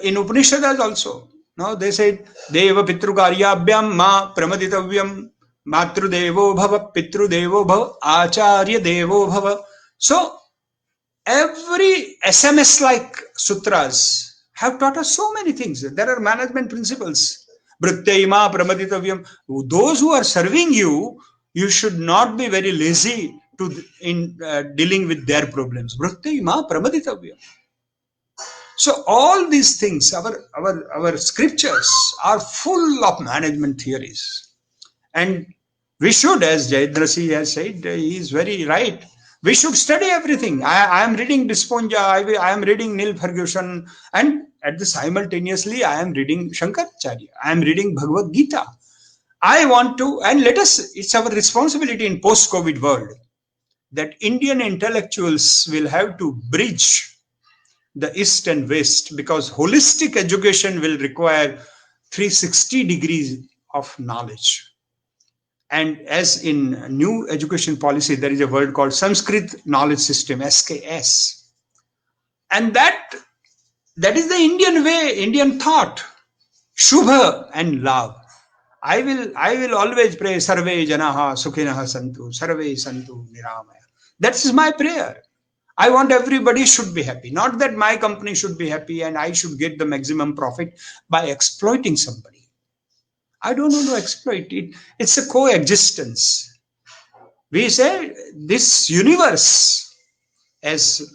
in Upanishads also, no, they say, Deva Pitru Karyabhyam Ma Pramaditavyam Matru Devo Bhava Pitru Devo Bhava Acharya Devo Bhava. So every SMS-like sutras have taught us so many things. There are management principles. Bhrityayima pramaditavyam. Those who are serving you, you should not be very lazy in dealing with their problems. Bhrityayima pramaditavyam. So all these things, our scriptures are full of management theories. And we should, as Jayadrasi has said, he is very right. We should study everything. I am reading Disponja, I am reading Neil Ferguson, and simultaneously I am reading Shankaracharya. I am reading Bhagavad Gita. I want to, and it's our responsibility in post-COVID world that Indian intellectuals will have to bridge the East and West, because holistic education will require 360 degrees of knowledge. And as in new education policy, there is a word called Sanskrit Knowledge System, SKS. And that is the Indian way, Indian thought, Shubha and love. I will always pray, Sarve Janaha Sukhinaha Santu, Sarve Santu Niramaya. That's my prayer. I want everybody should be happy. Not that my company should be happy and I should get the maximum profit by exploiting somebody. I don't want to exploit it. It's a coexistence. We say this universe, as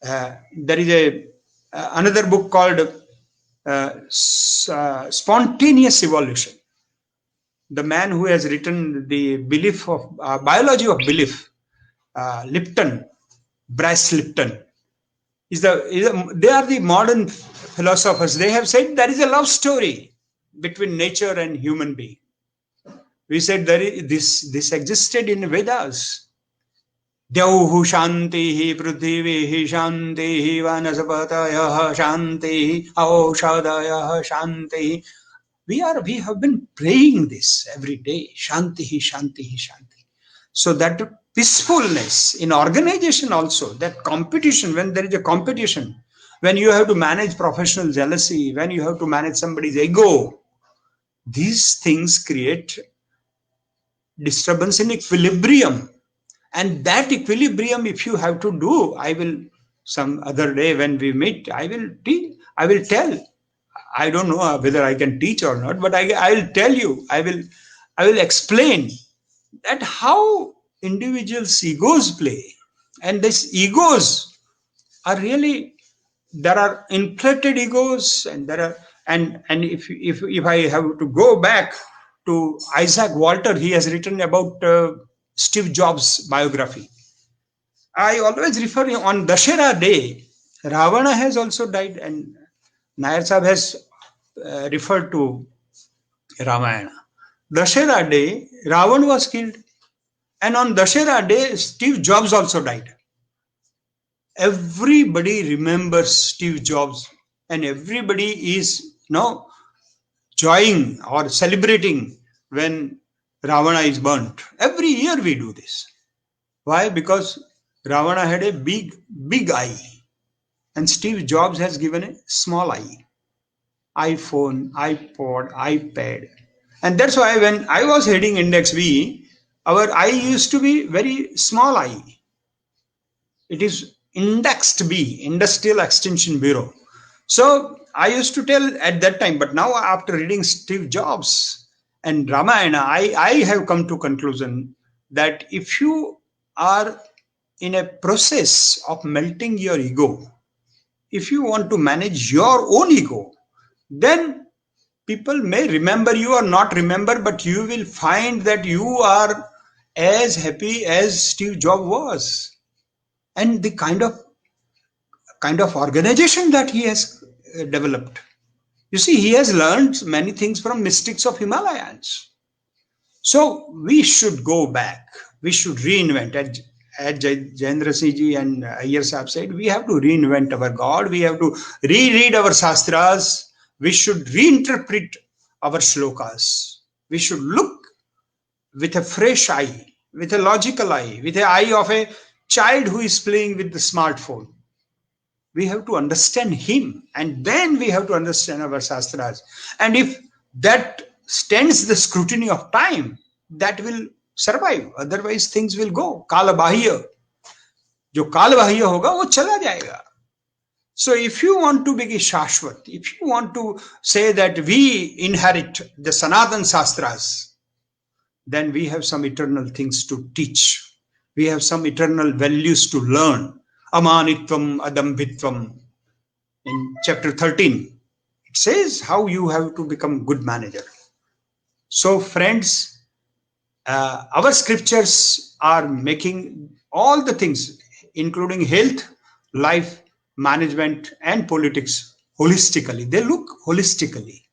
there is another book called Spontaneous Evolution. The man who has written the belief of biology of belief, Lipton, Bryce Lipton, they are the modern philosophers. They have said there is a love story between nature and human being. We said this existed in Vedas. Dyauhu shantihi prithvihi shantihi vanasapatayah shantihi aushadayah shantihi. We have been praying this every day. Shantihi, shantihi, shantihi. So that peacefulness in organization also, that competition, when there is a competition, when you have to manage professional jealousy, when you have to manage somebody's ego, these things create disturbance in equilibrium. And that equilibrium, if you have to do, I will some other day when we meet, I will tell. I don't know whether I can teach or not, but I will tell you, I will explain that how individuals' egos play. And these egos are really, there are inflated egos, and there are, and if I have to go back to Isaac Walter, he has written about Steve Jobs' biography. I always refer on Dashera day, Ravana has also died, and Nair Sahib has referred to Ramayana. Dashera day, Ravan was killed. And on Dashera day, Steve Jobs also died. Everybody remembers Steve Jobs, and everybody is now joying or celebrating when Ravana is burnt. Every year we do this. Why? Because Ravana had a big eye, and Steve Jobs has given a small eye. iPhone, iPod, iPad. And that's why when I was heading Index V, our eye used to be very small eye. It is indexed B, Industrial Extension Bureau. So I used to tell at that time, but now after reading Steve Jobs and Ramayana, I have come to conclusion that if you are in a process of melting your ego, if you want to manage your own ego, then people may remember you or not remember, but you will find that you are as happy as Steve Jobs was. And the kind of organization that he has developed. You see, he has learned many things from mystics of Himalayas. So we should go back. We should reinvent. As Jayendra Singh ji and Iyer Sahib said, we have to reinvent our God. We have to reread our Shastras. We should reinterpret our shlokas. We should look with a fresh eye, with a logical eye, with the eye of a child who is playing with the smartphone. We have to understand him, and then we have to understand our Shastras. And if that stands the scrutiny of time, that will survive. Otherwise, things will go. Kalabahya. Jo kalabahya hoga, wo chala jayega. So if you want to be Shashwat, if you want to say that we inherit the Sanatan Shastras, then we have some eternal things to teach. We have some eternal values to learn. Amanitvam, Adambhitvam. In chapter 13, it says how you have to become good manager. So friends, our scriptures are making all the things, including health, life, management, and politics, holistically. They look holistically.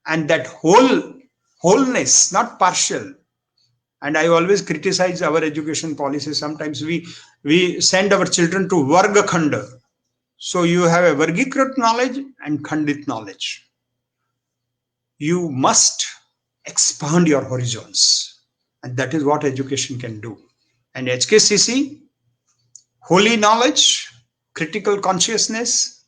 And that wholeness, not partial. And I always criticize our education policy. Sometimes we send our children to Varga Khanda. So you have a Vargikrit knowledge and Khandit knowledge. You must expand your horizons. And that is what education can do. And HKCC, holy knowledge, critical consciousness,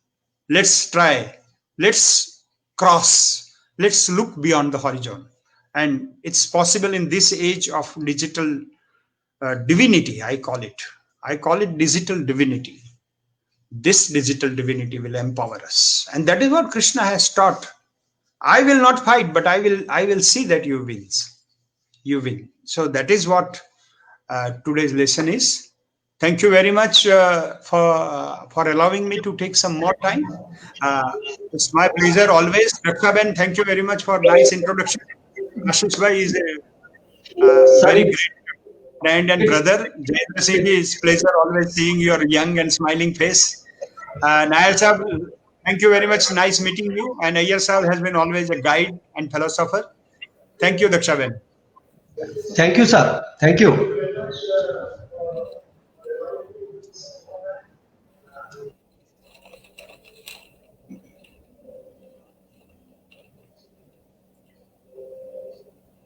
let's try, let's cross, let's look beyond the horizon. And it's possible in this age of digital divinity, I call it digital divinity. This digital divinity will empower us. And that is what Krishna has taught. I will not fight, but I will see that you win. So that is what today's lesson is. Thank you very much for allowing me to take some more time. It's my pleasure always. Rakshaben, thank you very much for nice introduction. Ashish Bhai is a very great friend and brother. Jayendra Singh, it's pleasure always seeing your young and smiling face. Nair Sahab, thank you very much. Nice meeting you. And Iyer Sahab has been always a guide and philosopher. Thank you, Dakshaben. Thank you, sir. Thank you.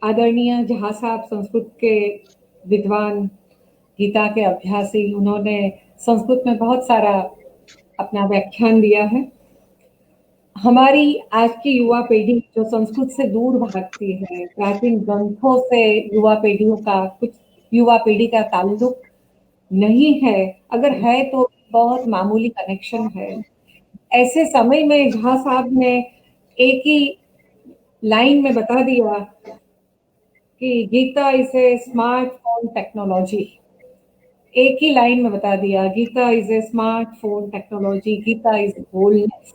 आदरणीय जहाँ साहब संस्कृत के विद्वान, गीता के अभ्यासी, उन्होंने संस्कृत में बहुत सारा अपना व्याख्यान दिया है। हमारी आज की युवा पीढ़ी जो संस्कृत से दूर भागती है, प्राचीन ग्रंथों से युवा पीढ़ी का ताल्लुक नहीं है, अगर है तो बहुत मामूली कनेक्शन है। ऐसे समय में झा साहब ने एक ही लाइन में बता दिया कि Gita is a smartphone technology. एक ही लाइन में बता दिया, Gita is a smartphone technology, Gita is wholeness.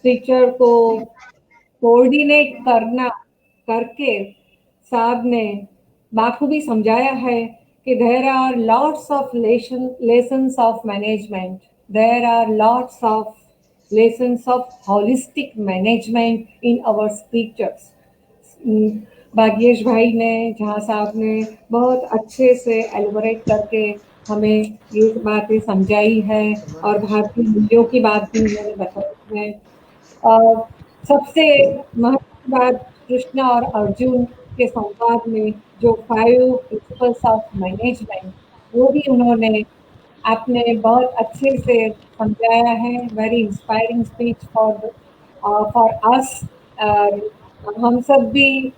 Teacher को कोऑर्डिनेट करके साहब ने बाखूबी समझाया है कि there are lots of lessons of management, there are lots of lessons of holistic management in our speeches. Bhagyesh भाई ने, जहाँ साहब ने बहुत अच्छे से एलिबोरेट करके हमें ये बातें समझाई है और भारतीय मूल्यों की बात भी उन्होंने बताई है। सबसे महत्वपूर्ण बात, कृष्ण और अर्जुन के संवाद में जो 5 प्रिंसिपल्स ऑफ मैनेजमेंट, वो भी उन्होंने आपने बहुत अच्छे से समझाया है। Very inspiring speech for us. हम सब भी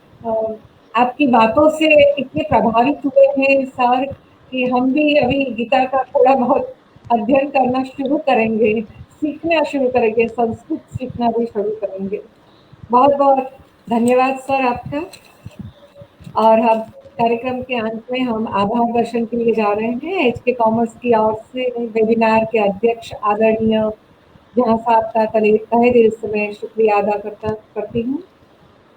आपकी बातों से इतने प्रभावित हुए हैं सर कि हम भी अभी गीता का थोड़ा बहुत अध्ययन करना शुरू करेंगे, सीखना शुरू करेंगे, संस्कृत सीखना भी शुरू करेंगे। बहुत बहुत धन्यवाद सर आपका। और हम कार्यक्रम के अंत में हम आभार दर्शन के लिए जा रहे हैं। एचके कॉमर्स की ओर से वेबिनार के अध्यक्ष आदरणीय जहाँ साहब का तहे दिल से मैं शुक्रिया अदा करती हूँ।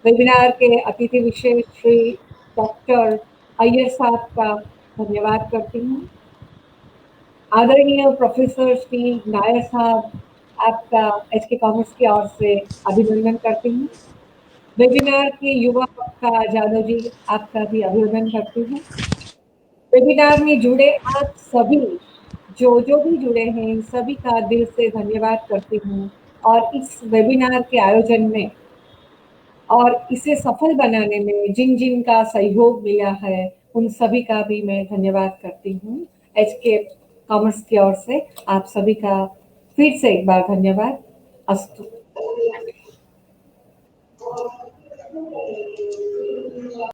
वेबिनार के अतिथि विशेष श्री डॉक्टर अय्यर साहब का धन्यवाद करती हूँ। आदरणीय प्रोफेसर श्री नायर साहब, आपका एचके कॉमर्स की ओर से अभिनंदन करती हूँ। वेबिनार के युवा का जादव जी, आपका भी अभिनंदन करती हूँ। वेबिनार में जुड़े आप सभी जो भी जुड़े हैं, इन सभी का दिल से धन्यवाद करती हूँ। और इस वेबिनार के आयोजन में और इसे सफल बनाने में जिन का सहयोग मिला है, उन सभी का भी मैं धन्यवाद करती हूँ। एचके कॉमर्स की ओर से आप सभी का फिर से एक बार धन्यवाद। अस्तु।